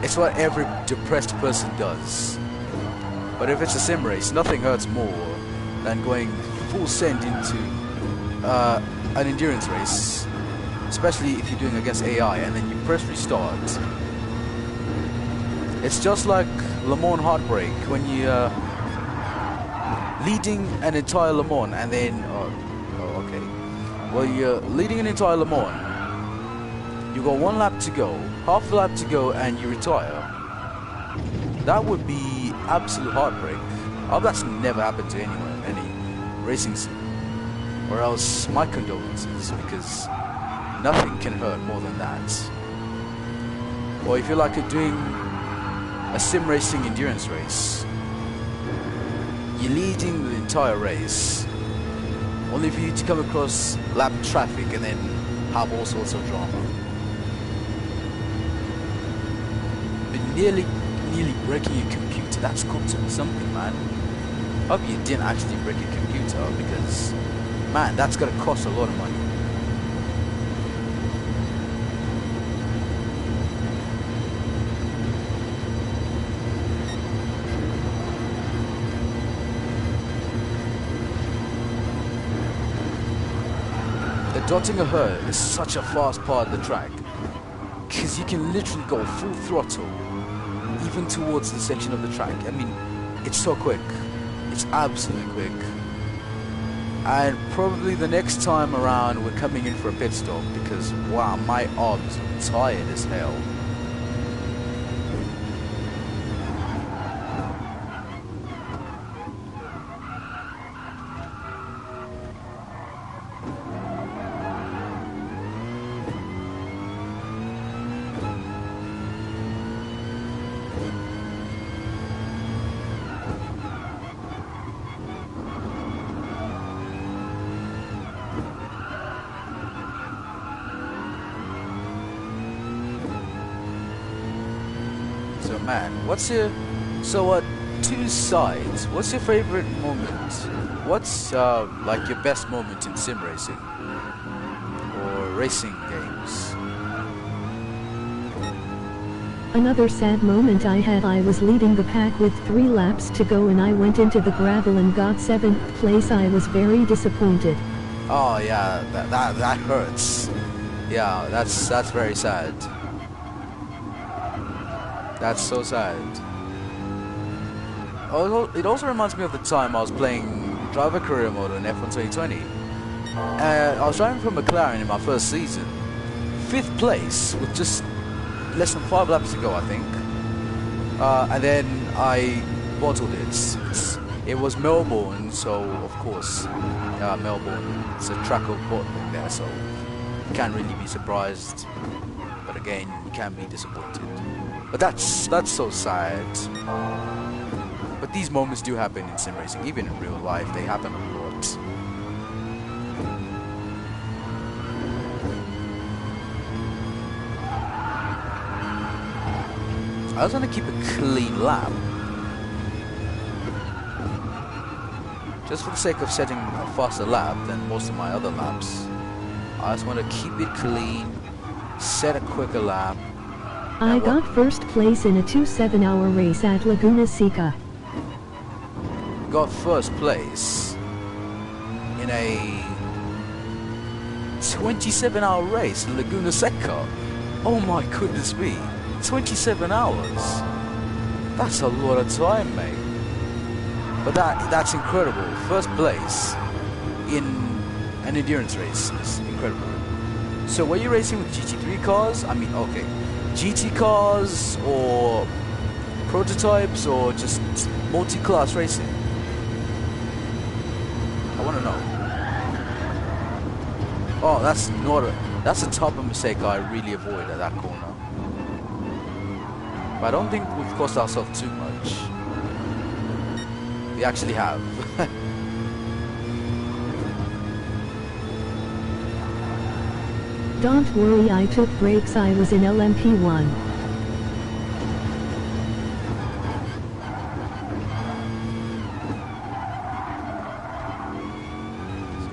It's what every depressed person does. But if it's a sim race, nothing hurts more than going full send into an endurance race, especially if you're doing against AI and then you press restart. It's just like Le Mans Heartbreak when you're leading an entire Le Mans and then okay, well, you're leading an entire Le Mans, you got 1 lap to go, half a lap to go, and you retire. That would be absolute heartbreak. Oh, that's never happened to anyone, any racing sim. Or else my condolences, because nothing can hurt more than that. Or if you're like doing a sim racing endurance race, you're leading the entire race, only for you to come across lap traffic and then have all sorts of drama. But nearly breaking your computer, that's got to be something, man. Hope you didn't actually break your computer, because man, that's gonna cost a lot of money. The dotting a herd is such a fast part of the track, because you can literally go full throttle even towards the section of the track. I mean, it's so quick. It's absolutely quick. And probably the next time around we're coming in for a pit stop, because wow, my arms are tired as hell. So man, two sides. What's your favorite moment? What's like your best moment in sim racing or racing games? Another sad moment I had, I was leading the pack with 3 laps to go and I went into the gravel and got 7th place. I was very disappointed. Oh yeah, that hurts. Yeah, that's very sad. That's so sad. It also reminds me of the time I was playing driver career mode in F1 2020. I was driving for McLaren in my first season. 5th place with just less than 5 laps to go, I think. And then I bottled it. It was Melbourne, so of course, Melbourne, it's a track of bottling there, so you can't really be surprised. But again, you can be disappointed. But that's so sad. But these moments do happen in sim racing, even in real life, they happen a lot. I just want to keep a clean lap. Just for the sake of setting a faster lap than most of my other laps. I just want to keep it clean, set a quicker lap. I got first place in a 2-7-hour race at Laguna Seca. Got first place in a 27-hour race in Laguna Seca. Oh my goodness me. 27 hours. That's a lot of time, mate. But that's incredible. First place in an endurance race is incredible. So were you racing with GT3 cars? I mean, okay, GT cars or prototypes or just multi-class racing? I want to know. Oh, that's a type of mistake I really avoid at that corner. But I don't think we've cost ourselves too much. We actually have. Don't worry, I took breaks. I was in LMP1.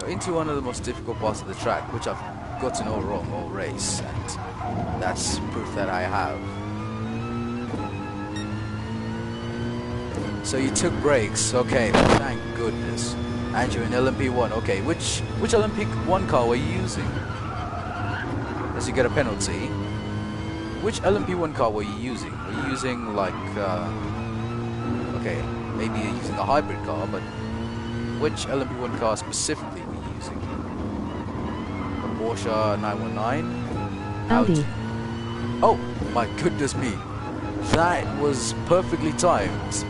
So into one of the most difficult parts of the track, which I've got to know wrong all race, and that's proof that I have. So you took breaks, okay, thank goodness. And you're in LMP1, okay. Which LMP1 car were you using? As you get a penalty. Which LMP1 car were you using? Were you using like, okay, maybe you're using a hybrid car, but which LMP1 car specifically were you using? A Porsche 919? Audi. Oh my goodness me. That was perfectly timed.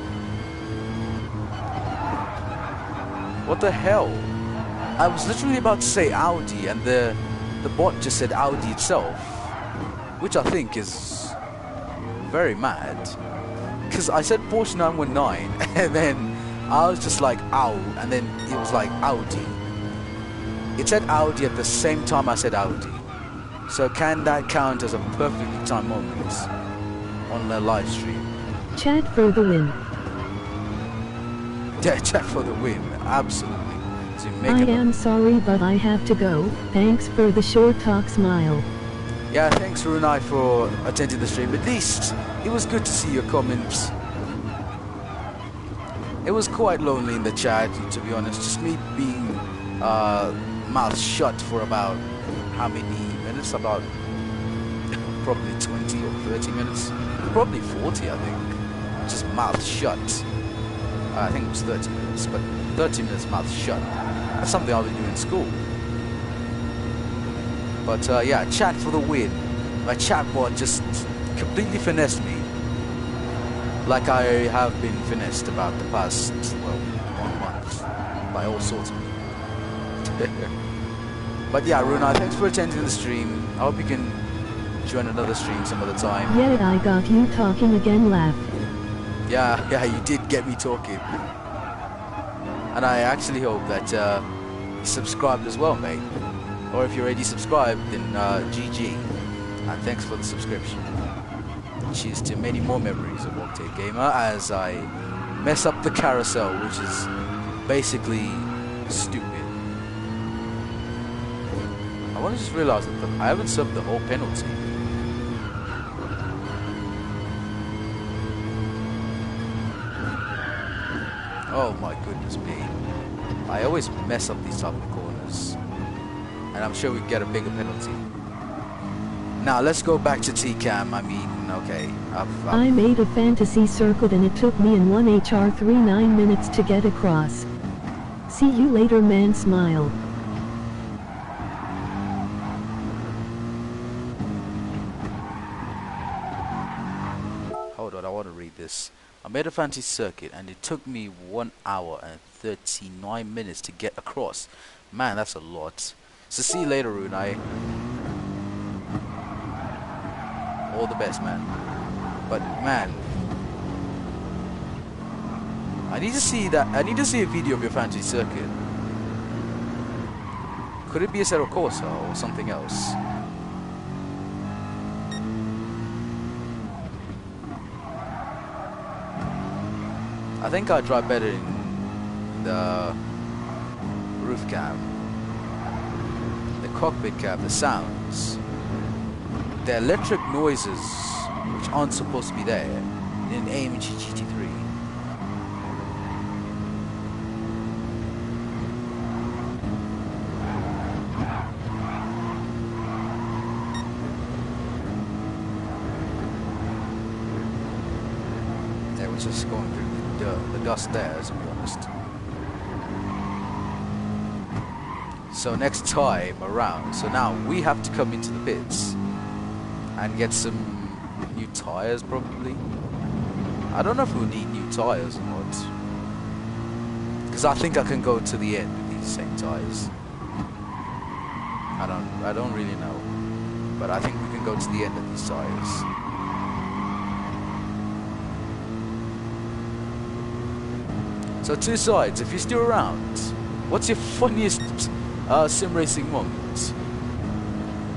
What the hell? I was literally about to say Audi and the bot just said Audi itself, which I think is very mad. Because I said Porsche 919 and then I was just like ow, and then it was like Audi. It said Audi at the same time I said Audi. So can that count as a perfectly timed moment on the live stream? Chat for the win. Yeah, chat for the win, absolutely. So I am sorry, but I have to go. Thanks for the short talk, smile. Yeah, thanks Runai for attending the stream. At least it was good to see your comments. It was quite lonely in the chat, to be honest. Just me being mouth shut for about how many minutes? About probably 20 or 30 minutes. Probably 40, I think. Just mouth shut. I think it was 30 minutes, but 30 minutes mouth shut. That's something I'll be doing in school. But yeah, chat for the win. My chatbot just completely finessed me. Like I have been finessed about the past, well, 1 month. By all sorts of people. But yeah, Runa, thanks for attending the stream. I hope you can join another stream some other time. Yeah, I got you talking again, laugh. Yeah, you did get me talking. And I actually hope that you subscribed as well, mate. Or if you're already subscribed, then GG. And thanks for the subscription. Cheers to many more memories of Octane Gamer as I mess up the carousel, which is basically stupid. I want to just realize that I haven't served the whole penalty. Oh my goodness me. I always mess up these type of corners. And I'm sure we get a bigger penalty. Now let's go back to TCAM. I mean, okay. I made a fantasy circuit and it took me in 1 HR 39 minutes to get across. See you later, man. Smile. Hold on, I want to read this. I made a fantasy circuit and it took me 1 hour and 39 minutes to get across. Man, that's a lot. So see you later, Runai. All the best, man. But man, I need to see that. I need to see a video of your fantasy circuit. Could it be a Zero Corsa or something else? I think I drive better in the roof cam, the cockpit cam, the sounds, the electric noises which aren't supposed to be there in AMG GT3. They were just going through the dust there, to be honest. So next time around, so now we have to come into the pits and get some new tires, probably. I don't know if we'll need new tires or not, because I think I can go to the end with these same tires. I don't really know, but I think we can go to the end of these tires. So two sides, if you're still around, what's your funniest sim racing moment?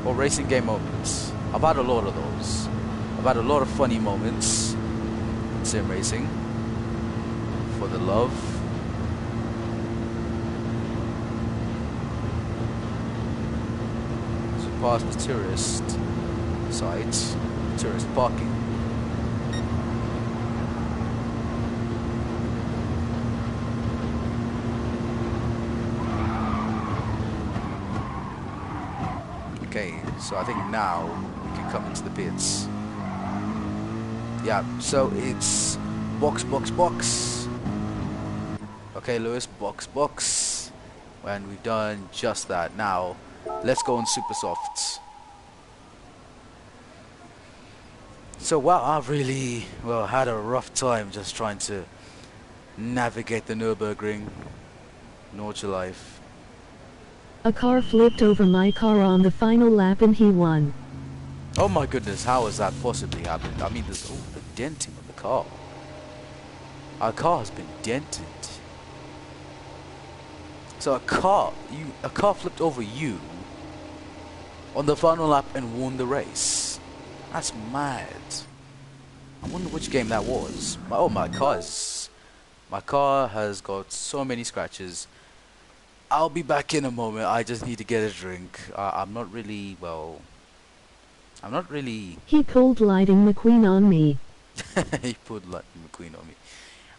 Or racing game moments? I've had a lot of those. I've had a lot of funny moments in sim racing. For the love. So past the tourist site, tourist parking. Okay, so I think now we can come into the pits. Yeah, so it's box, box, box. Okay, Lewis, box, box. And we've done just that. Now, let's go on super softs. So, wow, I've really, well, had a rough time just trying to navigate the Nurburgring Nordschelife. A car flipped over my car on the final lap and he won. Oh my goodness, how has that possibly happened? I mean, there's the denting of the car. Our car has been dented. So a car flipped over you on the final lap and won the race. That's mad. I wonder which game that was. Oh, my car has got so many scratches. I'll be back in a moment. I just need to get a drink. I'm not really, well... I'm not really... He pulled Lightning McQueen on me. He pulled Lightning McQueen on me.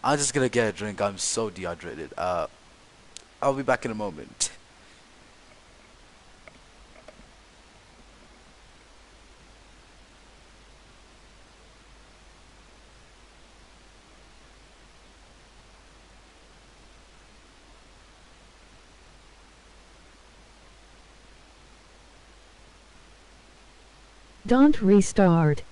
I'm just gonna get a drink. I'm so dehydrated. I'll be back in a moment. Don't restart.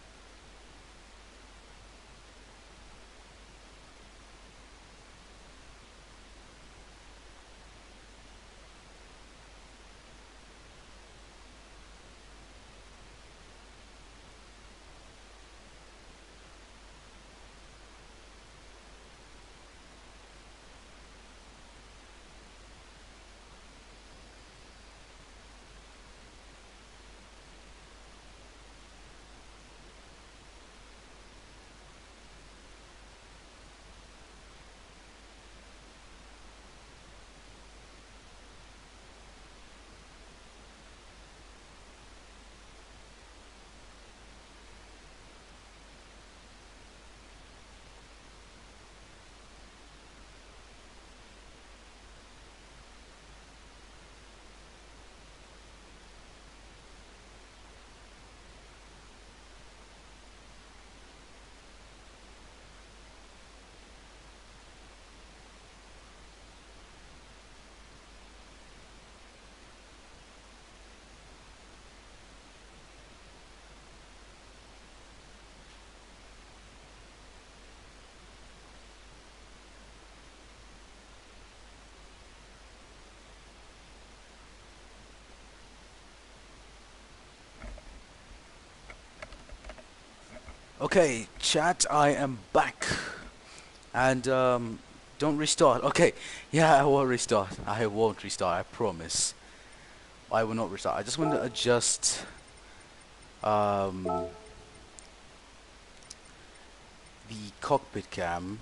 Okay, chat, I am back. And don't restart. Okay, yeah, I will restart. I won't restart, I promise. I will not restart. I just want to adjust um, the cockpit cam.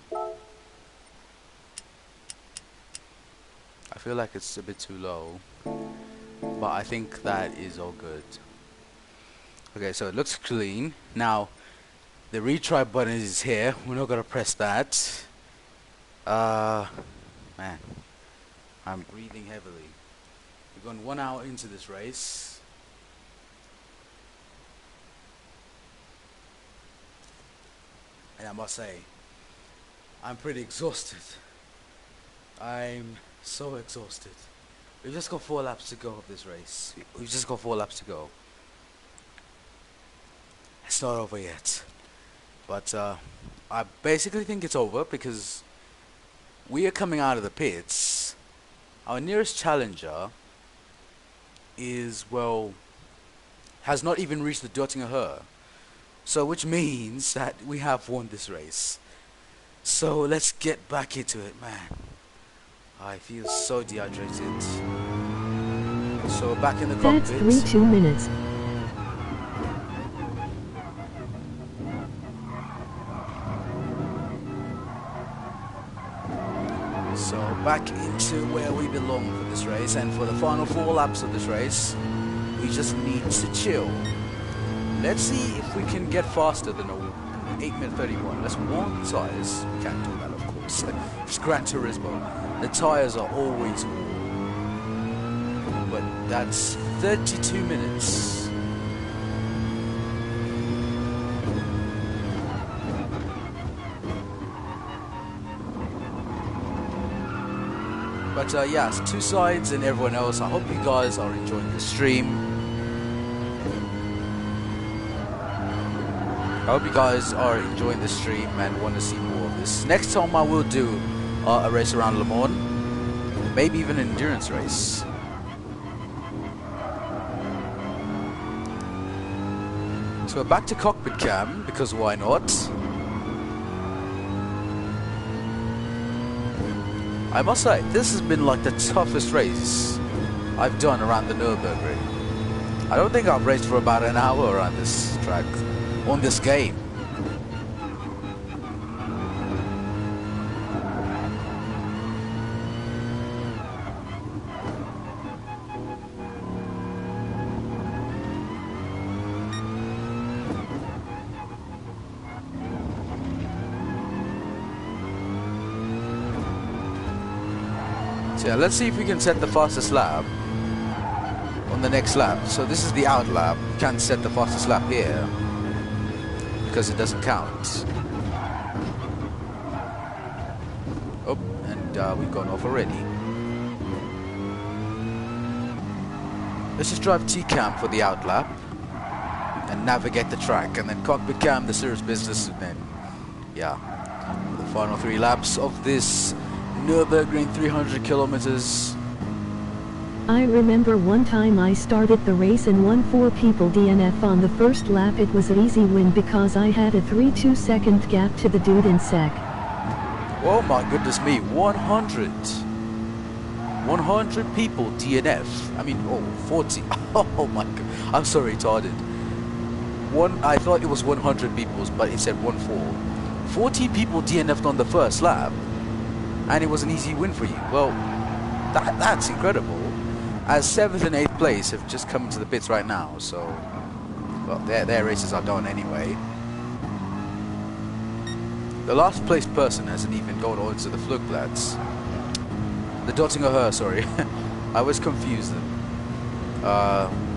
I feel like it's a bit too low, but I think that is all good. Okay, so it looks clean. Now, the retry button is here. We're not gonna press that. Man, I'm breathing heavily. We've gone 1 hour into this race. And I must say, I'm pretty exhausted. I'm so exhausted. We've just got 4 laps to go of this race. We've just got 4 laps to go. It's not over yet. But I basically think it's over because we are coming out of the pits. Our nearest challenger is, well, has not even reached the Dottinger. So which means that we have won this race. So let's get back into it, man. I feel so dehydrated. So back in the That's cockpit. 2 minutes. So back into where we belong for this race, and for the final 4 laps of this race, we just need to chill. Let's see if we can get faster than a 8-minute 31. Let's warm the tires. We can't do that, of course. It's Gran Turismo. The tires are always warm. But that's 32 minutes. But yeah, it's 2 sides and everyone else. I hope you guys are enjoying the stream. I hope you guys are enjoying the stream and want to see more of this. Next time I will do a race around Le Mans. Maybe even an endurance race. So back to cockpit cam, because why not? I must say, this has been like the toughest race I've done around the Nurburgring. I don't think I've raced for about an hour around this track, on this game. So yeah, let's see if we can set the fastest lap on the next lap. So this is the out lap. You can't set the fastest lap here because it doesn't count. Oh, and we've gone off already. Let's just drive T-cam for the out lap and navigate the track, and then cockpit cam, the serious business, and then yeah, the final 3 laps of this Nurburgring 300 kilometers. I remember one time I started the race and won 4 people DNF on the first lap. It was an easy win because I had a 3.2 second gap to the dude in sec. Oh my goodness me, 100 people DNF. I mean, oh, 40. Oh my god, I'm so retarded. I thought it was 100 people, but it said 1-4. 40 people DNF'd on the first lap, and it was an easy win for you. Well, that's incredible. As 7th and 8th place have just come into the pits right now, so well, their races are done anyway. The last place person hasn't even gone on to the Flugplatz. The Dottinger, sorry. I was confused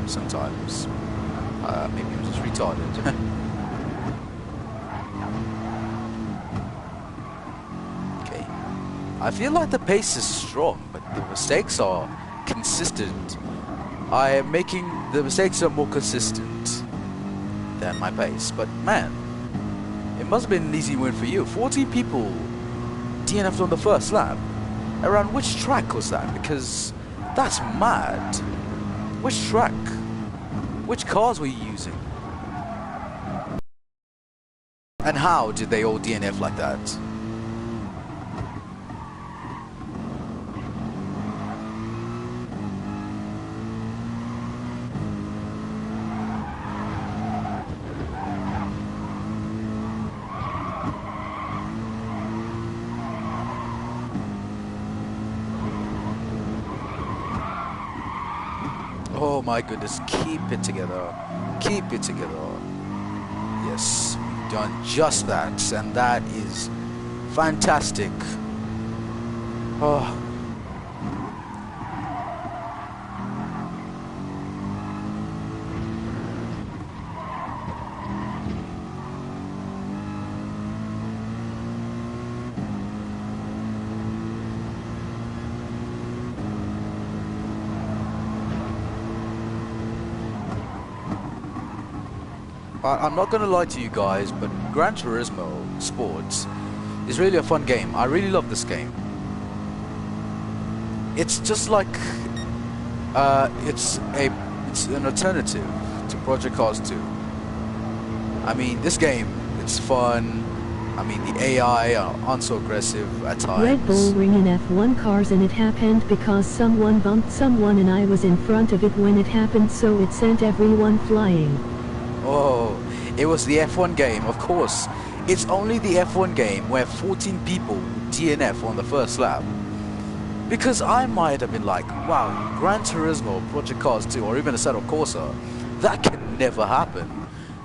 sometimes. Maybe I'm just retarded. Okay. I feel like the pace is strong, but the mistakes are consistent. I am making the mistakes are more consistent than my pace, but man, it must have been an easy win for you. 14 people DNF'd on the first lap. Around which track was that? Because that's mad. Which track? Which cars were you using? And how did they all DNF like that? Oh my goodness, keep it together. Keep it together. Yes, we've done just that, and that is fantastic. Oh. I'm not going to lie to you guys, but Gran Turismo Sports is really a fun game. I really love this game. It's just like it's an alternative to Project Cars 2. I mean, this game, it's fun. I mean, the AI aren't so aggressive at times. Red Bull Ring in F1 cars, and it happened because someone bumped someone and I was in front of it when it happened, so it sent everyone flying. Oh, it was the F1 game, of course. It's only the F1 game where 14 people DNF on the first lap. Because I might have been like, wow, Gran Turismo, Project Cars 2, or even Assetto Corsa, that can never happen.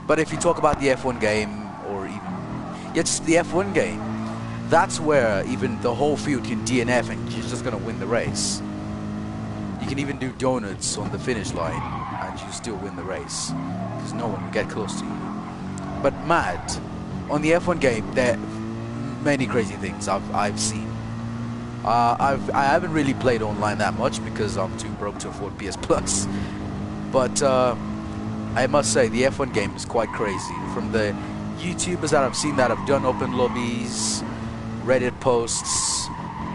But if you talk about the F1 game, or even, just the F1 game, that's where even the whole field can DNF and you're just going to win the race. You can even do donuts on the finish line and you still win the race, because no one will get close to you. But mad, on the F1 game, there are many crazy things I've seen. I haven't really played online that much because I'm too broke to afford PS Plus. But I must say the F1 game is quite crazy. From the YouTubers that I've seen that have done open lobbies, Reddit posts,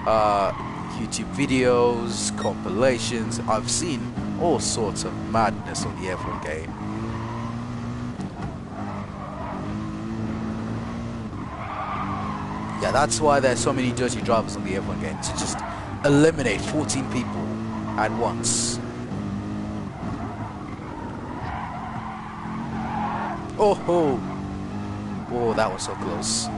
YouTube videos, compilations, I've seen all sorts of madness on the F1 game. Yeah, that's why there's so many dirty drivers on the F1 game, to just eliminate 14 people at once. Oh ho! Oh, that was so close.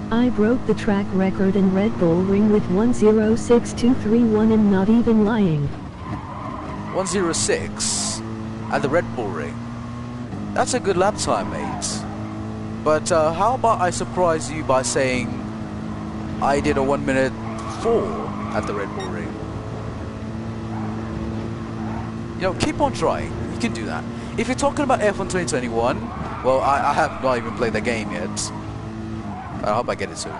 I broke the track record in Red Bull Ring with 1:06.231 and not even lying. 1:06 at the Red Bull Ring. That's a good lap time, mate. But how about I surprise you by saying I did a 1:04 at the Red Bull Ring? You know, keep on trying. You can do that. If you're talking about F1 2021, well, I have not even played the game yet. I hope I get it soon.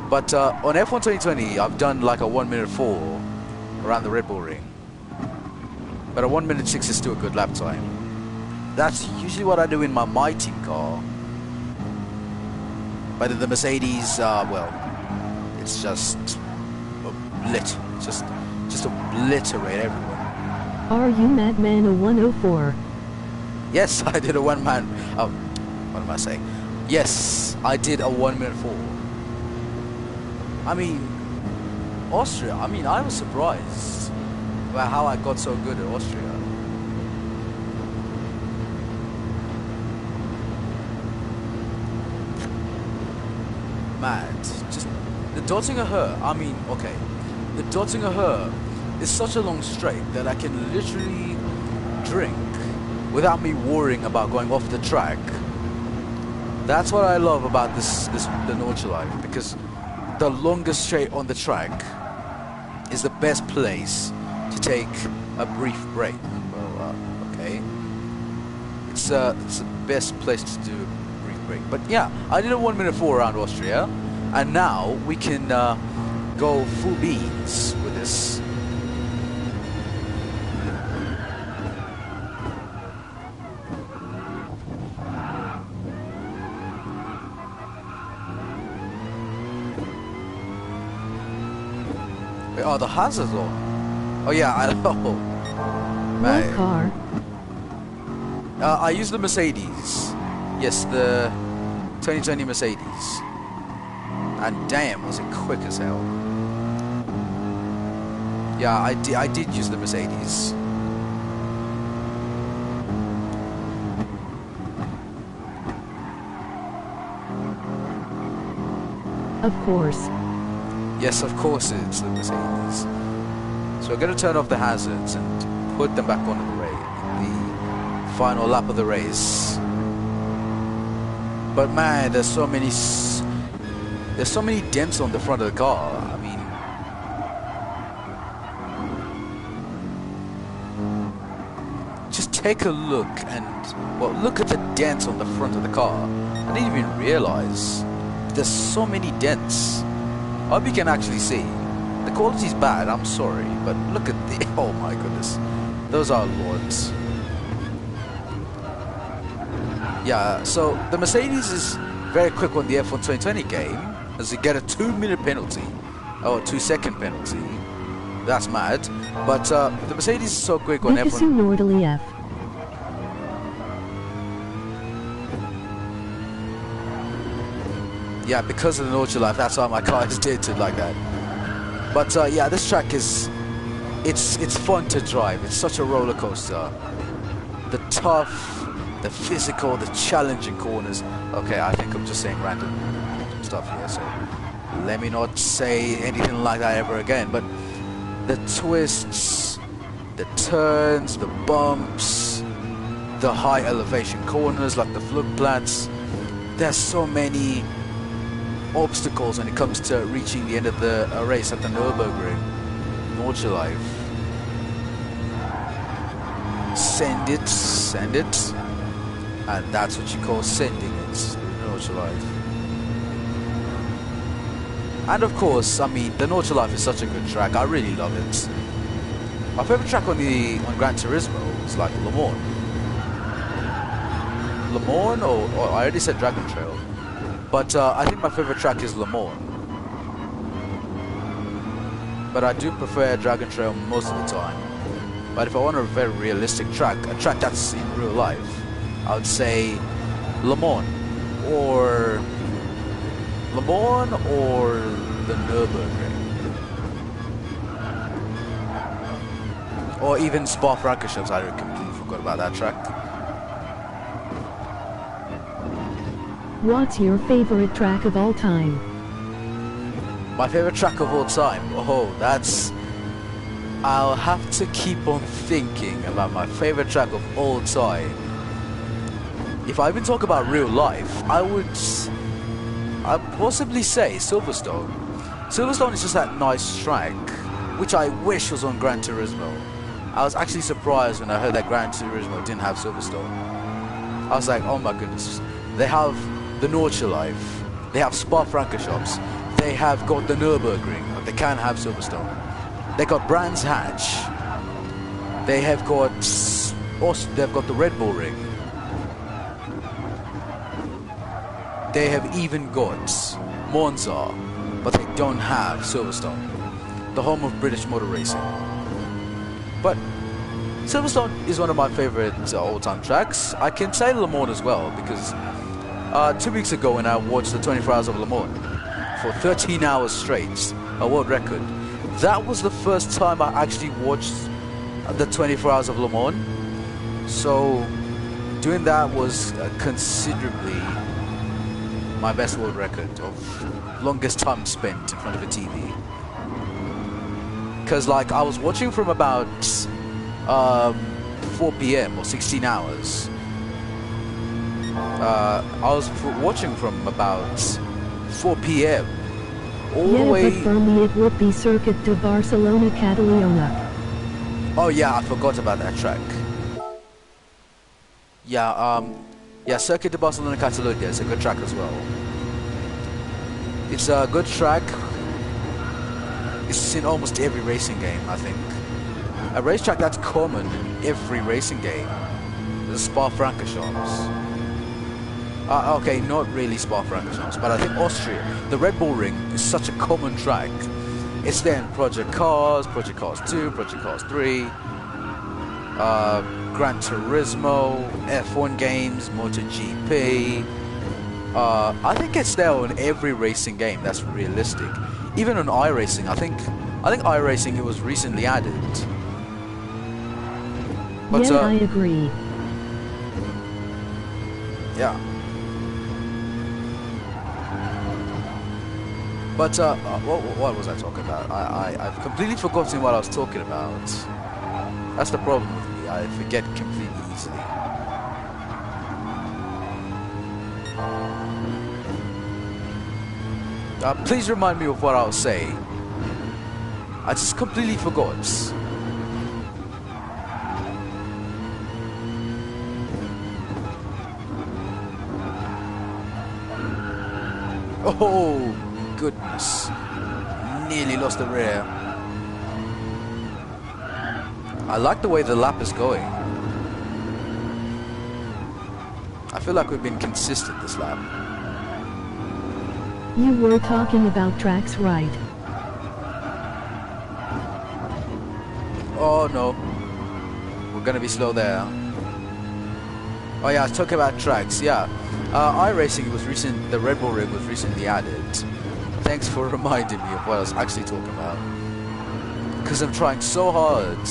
But on F1 2020, I've done like a 1:04 around the Red Bull Ring. But a 1:06 is still a good lap time. That's usually what I do in my team car. But in the Mercedes, well, it's just just obliterate everyone. Are you Madman a 104? Yes, I did a one-man. Oh, what am I saying? Yes, I did a 1:04. I mean, Austria. I mean, I was surprised about how I got so good at Austria. Mad. Just the Dottinger Her. I mean, okay, the Dottinger Her is such a long straight that I can literally drink without me worrying about going off the track. That's what I love about the Nordschelife, because the longest straight on the track is the best place to take a brief break. Well, okay, it's the best place to do a brief break. But yeah, I did a 1:04 around Austria, and now we can go full beans with this. Oh, the hazards on. Oh yeah, I know. What car? I use the Mercedes. Yes, the 2020 Mercedes. And damn, was it quick as hell. Yeah, I did use the Mercedes. Of course. Yes, of course it's the Mercedes. So we're going to turn off the hazards and put them back onto the final lap of the race. But man, there's so many dents on the front of the car. I mean, just take a look and look at the dents on the front of the car. I didn't even realize there's so many dents. I hope you can actually see. The quality's bad, I'm sorry, but look at the oh my goodness. Those are lords. Yeah, so the Mercedes is very quick on the F1 2020 game, as you get a 2-minute penalty, or 2-second penalty. That's mad. But the Mercedes is so quick on F1. Nordschelife. Yeah, because of the Nordschelife, that's why my car is dated like that. But yeah, this track is it's fun to drive. It's such a roller coaster. The tough, the physical, the challenging corners. Okay, I think I'm just saying random stuff here, so let me not say anything like that ever again. But the twists, the turns, the bumps, the high elevation corners like the Flugplatz. There's so many obstacles when it comes to reaching the end of the race at the Nurburgring Nordschelife. Send it, and that's what you call sending it, Nordschelife. And of course, I mean, the Nordschelife is such a good track. I really love it. My favorite track on Gran Turismo is like Le Mans. Le Mans, or I already said Dragon Trail. But I think my favorite track is Le Mans. But I do prefer Dragon Trail most of the time. But if I want a very realistic track, a track that's in real life, I would say Le Mans or the Nurburgring. Or even Spa-Francorchamps. I completely forgot about that track. What's your favorite track of all time? My favorite track of all time? Oh, I'll have to keep on thinking about my favorite track of all time. If I even talk about real life, I'd possibly say Silverstone. Silverstone is just that nice track, which I wish was on Gran Turismo. I was actually surprised when I heard that Gran Turismo didn't have Silverstone. I was like, oh my goodness. They have the Nordschleife, they have Spa-Francorchamps, they have got the Nürburgring, but they can't have Silverstone. They got Brands Hatch, they have got the Red Bull Ring, they have even got Monza, but they don't have Silverstone, the home of British motor racing. But Silverstone is one of my favorite all-time tracks. I can say Le Mans as well, because 2 weeks ago when I watched the 24 Hours of Le Mans for 13 hours straight, a world record, that was the first time I actually watched the 24 Hours of Le Mans. So doing that was considerably my best world record of longest time spent in front of a TV. Because like I was watching from about 4 p.m. or 16 hours. I was watching from about 4 p.m. all the way. But for me it would be Circuit de Barcelona Catalunya. Oh yeah, I forgot about that track. Yeah, Circuit de Barcelona Catalunya is a good track as well. It's a good track. It's in almost every racing game, I think. A racetrack that's common in every racing game is Spa-Francorchamps. Okay, not really Spa-Francorchamps, but I think Austria, the Red Bull Ring is such a common track It's there in Project Cars 2, Project Cars 3, Gran Turismo, F1 games, MotoGP. I think it's there on every racing game that's realistic. Even on iRacing, I think iRacing, it was recently added. But, yeah, I agree. Yeah. But what was I talking about? I've completely forgotten what I was talking about. That's the problem with me. I forget completely easily. Please remind me of what I was saying. I just completely forgot. Oh, goodness. Nearly lost the rear. I like the way the lap is going. I feel like we've been consistent this lap. You were talking about tracks, right? Oh no. We're gonna be slow there. Oh yeah, I was talking about tracks, yeah. iRacing was the Red Bull rig was recently added. Thanks for reminding me of what I was actually talking about. Because I'm trying so hard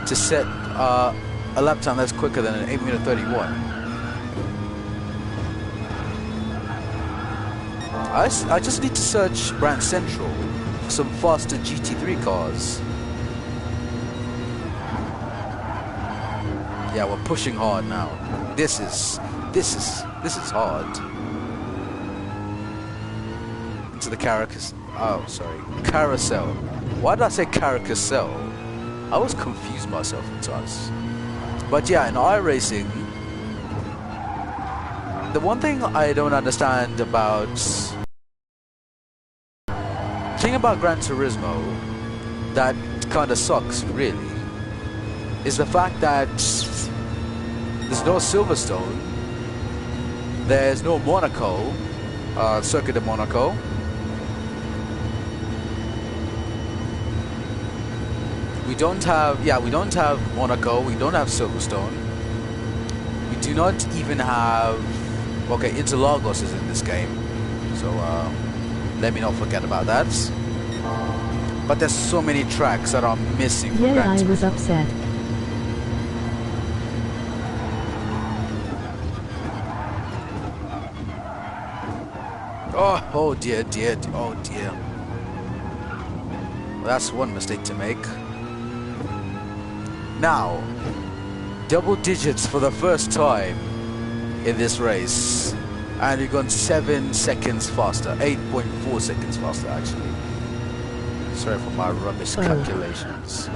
to set a lap time that's quicker than an 8-minute 31. I just need to search Brand Central for some faster GT3 cars. Yeah, we're pushing hard now. This is hard. Into the carousel. Why did I say carousel? I was confused myself at times. But yeah, in iRacing, the one thing I don't understand about Gran Turismo that kind of sucks, really, is the fact that there's no Silverstone, there's no Monaco, Circuit de Monaco. We don't have Monaco, we don't have Silverstone. We do not even have, okay, Interlagos is in this game, so let me not forget about that. But there's so many tracks that are missing. Yeah, I was upset. Oh dear, oh dear. Well, that's one mistake to make. Now, double digits for the first time in this race. And we've gone 7 seconds faster, 8.4 seconds faster actually. Sorry for my rubbish calculations.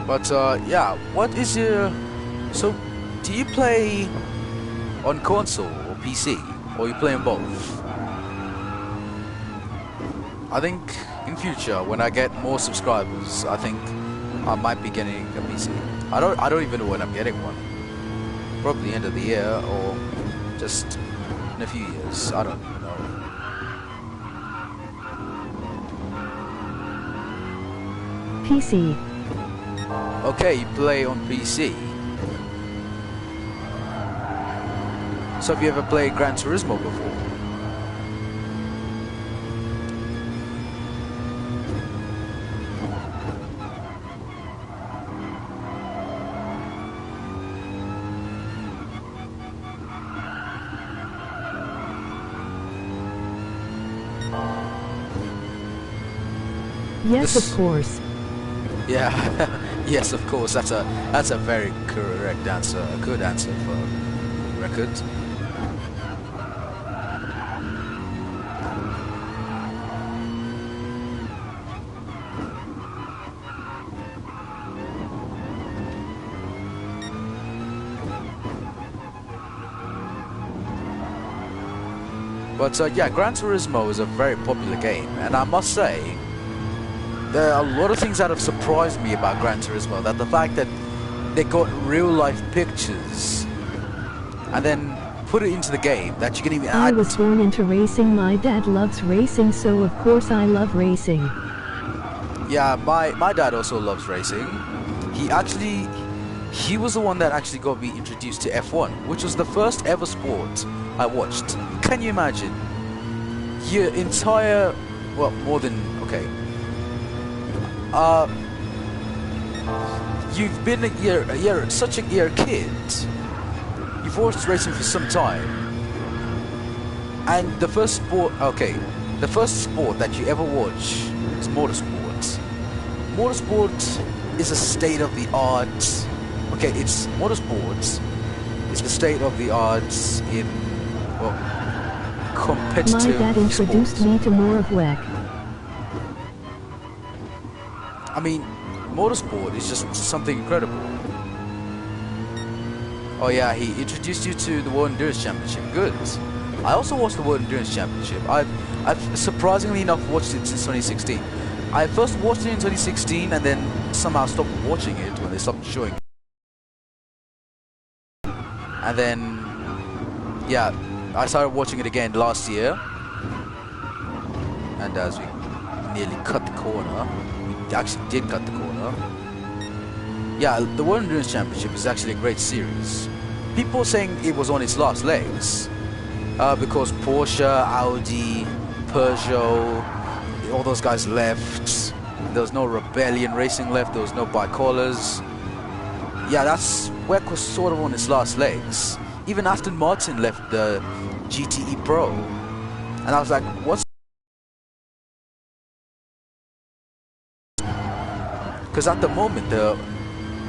But yeah, what is your... So, do you play on console or PC? Or you play on both? I think in future, when I get more subscribers, I think I might be getting a PC. I don't even know when I'm getting one. Probably end of the year or just in a few years. I don't even know. PC. Okay, you play on PC. So have you ever played Gran Turismo before? Yes, of course. Yeah, yes, of course. That's a very correct answer. A good answer for record. But yeah, Gran Turismo is a very popular game, and I must say, there are a lot of things that have surprised me about Gran Turismo. That the fact that they got real life pictures and then put it into the game that you can even I add. was born into racing. My dad loves racing, so of course I love racing. Yeah, my dad also loves racing. He was the one that actually got me introduced to F1, which was the first ever sport I watched. Can you imagine? Your entire, well, more than, okay. You've been such a kid. You've watched racing for some time. And the first sport that you ever watch is motorsport. Motorsport is a state of the art. Okay, it's motorsports. It's the state of the art in, well, competitive My dad introduced sports. me to more of WEC. I mean, motorsport is just something incredible. Oh yeah, he introduced you to the World Endurance Championship. Good. I also watched the World Endurance Championship. I've surprisingly enough watched it since 2016. I first watched it in 2016 and then somehow stopped watching it when they stopped showing it. And then, yeah, I started watching it again last year. And as we nearly cut the corner, we actually did cut the corner. Yeah, the World Endurance Championship is actually a great series. People are saying it was on its last legs because Porsche, Audi, Peugeot, all those guys left. There was no Rebellion Racing left. There was no Bicolors. Yeah, that's WEC was sort of on its last legs. Even Aston Martin left the GTE Pro, and I was like, what's? Because at the moment,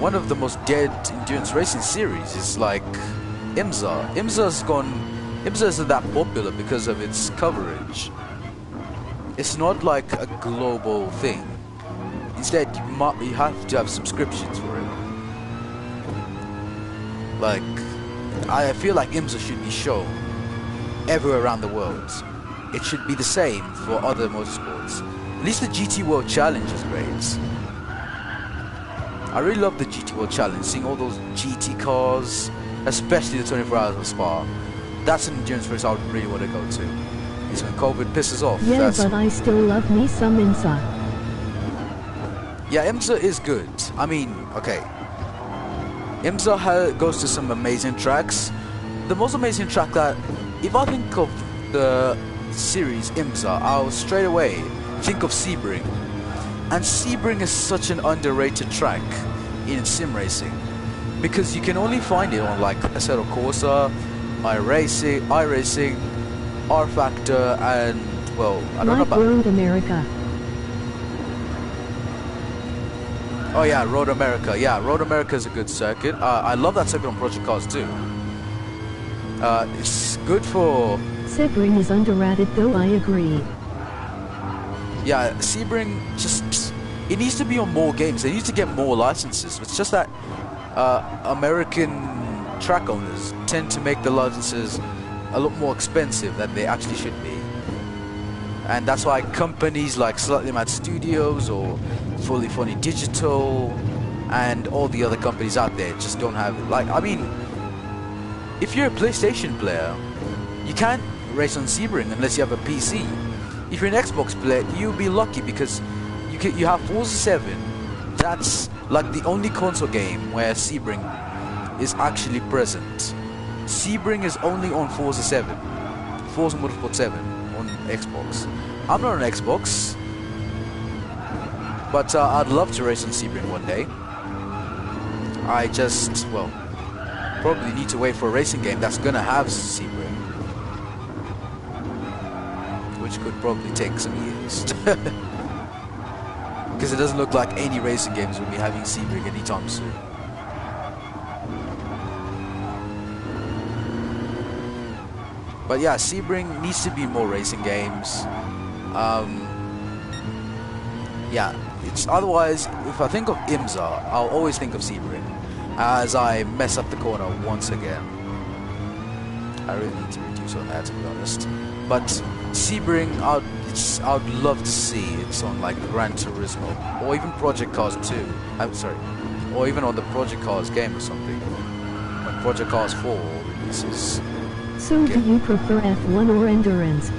one of the most dead endurance racing series is like IMSA. IMSA isn't that popular because of its coverage. It's not like a global thing. Instead, you have to have subscriptions for it. Like, I feel like IMSA should be shown everywhere around the world. It should be the same for other motorsports. At least the GT World Challenge is great. I really love the GT World Challenge, seeing all those GT cars, especially the 24 Hours of Spa. That's an endurance race I would really want to go to. It's when COVID pisses off. Yeah, but I still love me some IMSA. Yeah, IMSA is good. I mean, okay. IMSA goes to some amazing tracks. The most amazing track that, if I think of the series IMSA, I'll straight away think of Sebring. And Sebring is such an underrated track in sim racing because you can only find it on like Assetto Corsa, iRacing, R Factor, and well, I don't know about Road America. Oh yeah, Road America. Yeah, Road America is a good circuit. I love that circuit on Project Cars too. It's good for. Sebring is underrated, though. I agree. Yeah, Sebring it needs to be on more games. They need to get more licenses. It's just that American track owners tend to make the licenses a lot more expensive than they actually should be. And that's why companies like Slightly Mad Studios or Fully Funny Digital and all the other companies out there just don't have it. Like, I mean, if you're a PlayStation player, you can't race on Sebring unless you have a PC. If you're an Xbox player, you'll be lucky because you have Forza 7. That's like the only console game where Sebring is actually present. Sebring is only on Forza 7, Forza Motorsport 7 on Xbox. I'm not on Xbox, but I'd love to race on Sebring one day. I just, well, probably need to wait for a racing game that's gonna have Sebring, which could probably take some years. Because it doesn't look like any racing games will be having Sebring anytime soon. But yeah, Sebring needs to be more racing games. Yeah, it's otherwise, if I think of IMSA, I'll always think of Sebring as I mess up the corner once again. I really need to reduce on that, to be honest. But Sebring, I'd love to see it's on like Gran Turismo or even Project Cars 2. I'm sorry, or even on the Project Cars game or something. When Project Cars 4 releases. So do you prefer F1 or endurance?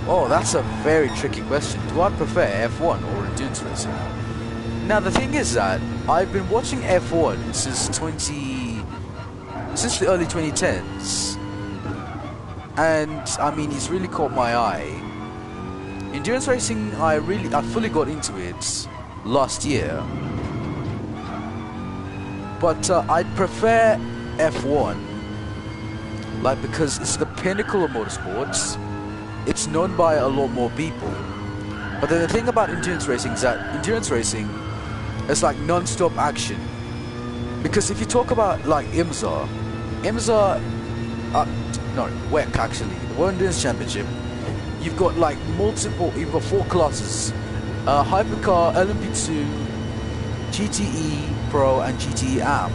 Oh, that's a very tricky question. Do I prefer F1 or endurance racing? Now the thing is that I've been watching F1 since the early 2010s, and I mean it's really caught my eye. Endurance racing, I fully got into it last year, but I prefer F1, like, because it's the pinnacle of motorsports. It's known by a lot more people. But then the thing about endurance racing is that endurance racing is like non-stop action. Because if you talk about like IMSA, WEC actually, the World Endurance Championship, you've got like you've got 4 classes: Hypercar, LMP2, GTE Pro, and GTE AM.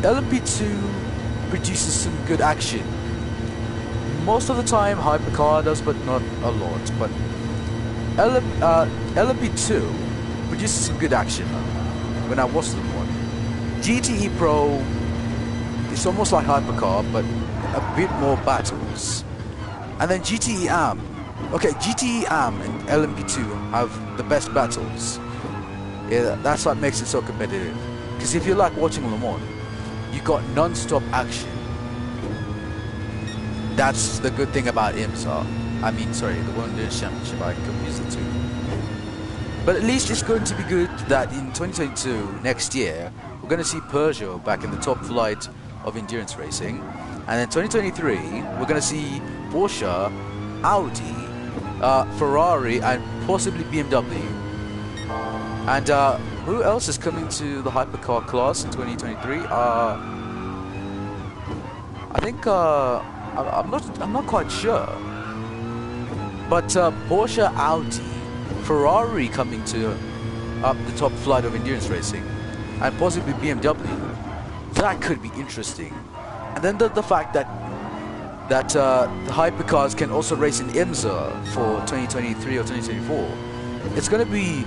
LMP2 produces some good action. Most of the time Hypercar does, but not a lot. But LMP2 produces some good action when I watch them one. GTE Pro is almost like Hypercar, but a bit more battles. And then GTE AM. Okay, GTE AM and LMP2 have the best battles. Yeah, that's what makes it so competitive. Because if you like watching Le Mans, you got non-stop action. That's the good thing about IMSA. I mean, sorry, the World Endurance Championship. I confused the two. But at least it's going to be good that in 2022, next year, we're going to see Peugeot back in the top flight of endurance racing. And in 2023, we're going to see Porsche, Audi, Ferrari, and possibly BMW. And who else is coming to the hypercar class in 2023? I think I'm not quite sure. But Porsche, Audi, Ferrari coming to the top flight of endurance racing, and possibly BMW. That could be interesting. And then the fact that the hypercars can also race in IMSA for 2023 or 2024. It's going to be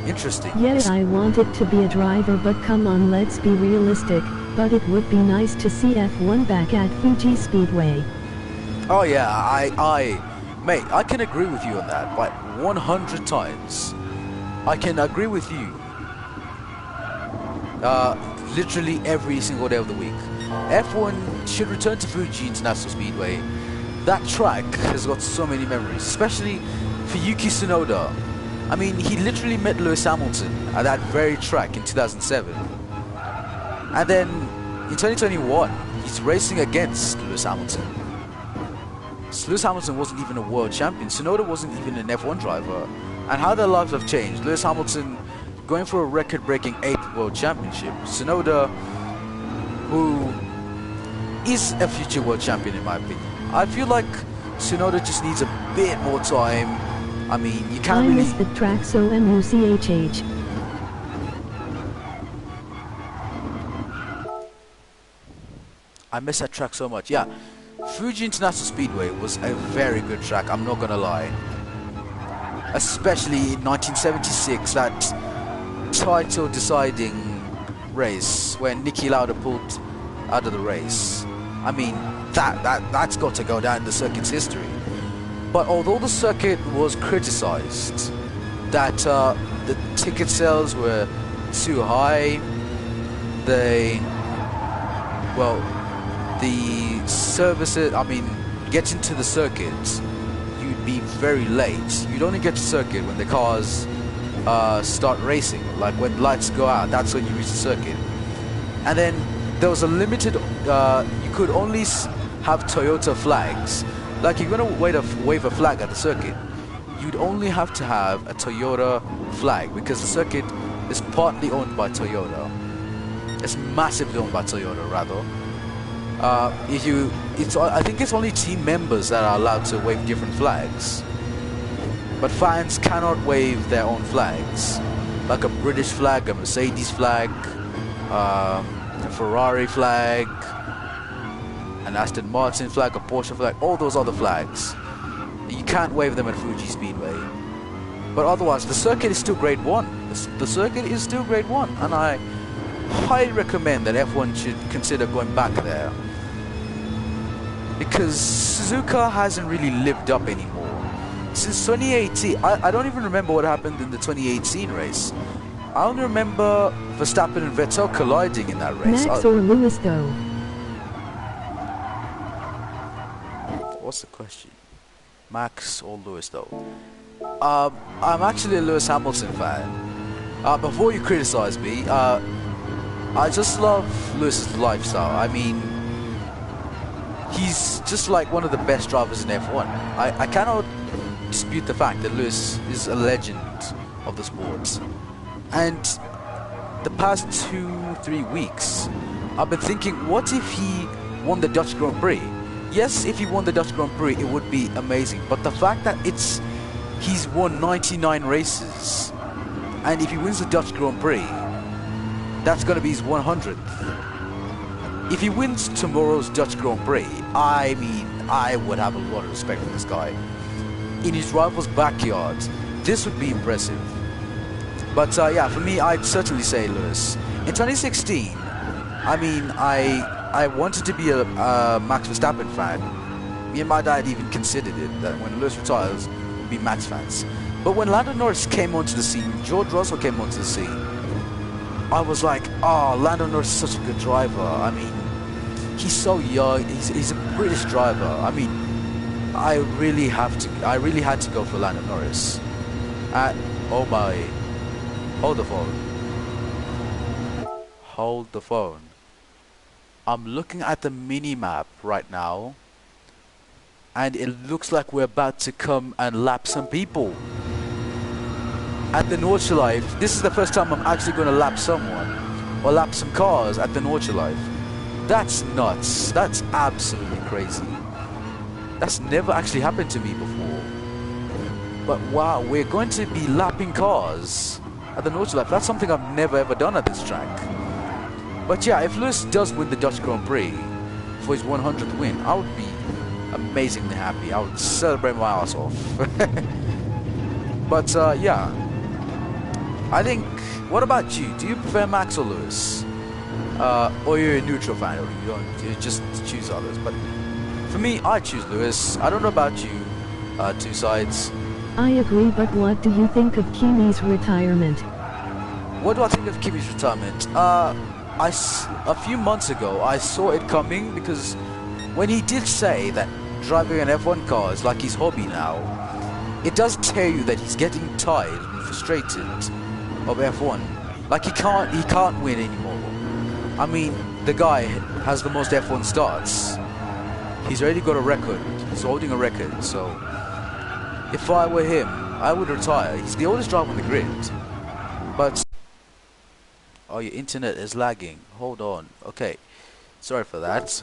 interesting. Yes, I want it to be a driver, but come on, let's be realistic. But it would be nice to see F1 back at Fuji Speedway. Oh yeah, mate, I can agree with you on that, like 100 times. I can agree with you. Literally every single day of the week. F1 should return to Fuji International Speedway. That track has got so many memories, especially for Yuki Tsunoda. I mean, he literally met Lewis Hamilton at that very track in 2007. And then in 2021, he's racing against Lewis Hamilton. Lewis Hamilton wasn't even a world champion. Tsunoda wasn't even an F1 driver. And how their lives have changed. Lewis Hamilton going for a record-breaking 8th world championship. Tsunoda, who is a future world champion in my opinion. I feel like Tsunoda just needs a bit more time. I mean, you can't really... I miss the track so muchh. I miss that track so much, yeah. Fuji International Speedway was a very good track, I'm not gonna lie. Especially in 1976, that title deciding race when Niki Lauda pulled out of the race. I mean, that's got to go down in the circuit's history. But although the circuit was criticized that the ticket sales were too high, the services, I mean, getting to the circuit, you'd be very late. You'd only get to circuit when the cars start racing, like when lights go out, that's when you reach the circuit. And then there was a limited, you could only have Toyota flags. Like, you're gonna wave a flag at the circuit, you'd only have to have a Toyota flag, because the circuit is partly owned by Toyota. It's massively owned by Toyota, rather. I think it's only team members that are allowed to wave different flags, but fans cannot wave their own flags, like a British flag, a Mercedes flag, a Ferrari flag, an Aston Martin flag, a Porsche flag, all those other flags. You can't wave them at Fuji Speedway. But otherwise, the circuit is still Grade 1. The circuit is still Grade 1, and I highly recommend that F1 should consider going back there. Because Suzuka hasn't really lived up anymore. Since 2018, I don't even remember what happened in the 2018 race. I only remember Verstappen and Vettel colliding in that race. Max or Lewis though? What's the question? Max or Lewis though? I'm actually a Lewis Hamilton fan. Before you criticize me, I just love Lewis's lifestyle. I mean, he's just like one of the best drivers in F1. I cannot dispute the fact that Lewis is a legend of the sport. And the past 2-3 weeks, I've been thinking, what if he won the Dutch Grand Prix? Yes, if he won the Dutch Grand Prix, it would be amazing. But the fact that he's won 99 races, and if he wins the Dutch Grand Prix, that's going to be his 100th. If he wins tomorrow's Dutch Grand Prix, I mean, I would have a lot of respect for this guy. In his rival's backyard, this would be impressive. But yeah, for me, I'd certainly say Lewis. In 2016, I mean, I wanted to be a Max Verstappen fan. Me and my dad even considered it, that when Lewis retires, we'll be Max fans. But when Lando Norris came onto the scene, George Russell came onto the scene, I was like, oh, Lando Norris is such a good driver. I mean, he's so young, he's a British driver. I mean, I really had to go for Lando Norris. Oh my, hold the phone. Hold the phone. I'm looking at the mini-map right now, and it looks like we're about to come and lap some people. At the Nordschelife, this is the first time I'm actually going to lap someone, or lap some cars at the Nordschelife. That's nuts. That's absolutely crazy. That's never actually happened to me before. But wow, we're going to be lapping cars at the Nordschleife. That's something I've never ever done at this track. But yeah, if Lewis does win the Dutch Grand Prix for his 100th win, I would be amazingly happy. I would celebrate my ass off. But yeah, I think, what about you? Do you prefer Max or Lewis? Or you're a neutral fan, or you just choose others? But for me, I choose Lewis. I don't know about you, two sides. I agree, but what do you think of Kimi's retirement? What do I think of Kimi's retirement? A few months ago, I saw it coming, because when he did say that driving an F1 car is like his hobby now, it does tell you that he's getting tired and frustrated of F1. Like he can't win anymore. I mean, the guy has the most F1 starts. He's already got a record. He's holding a record, so if I were him, I would retire. He's the oldest driver on the grid. But oh, your internet is lagging. Hold on. Okay, sorry for that.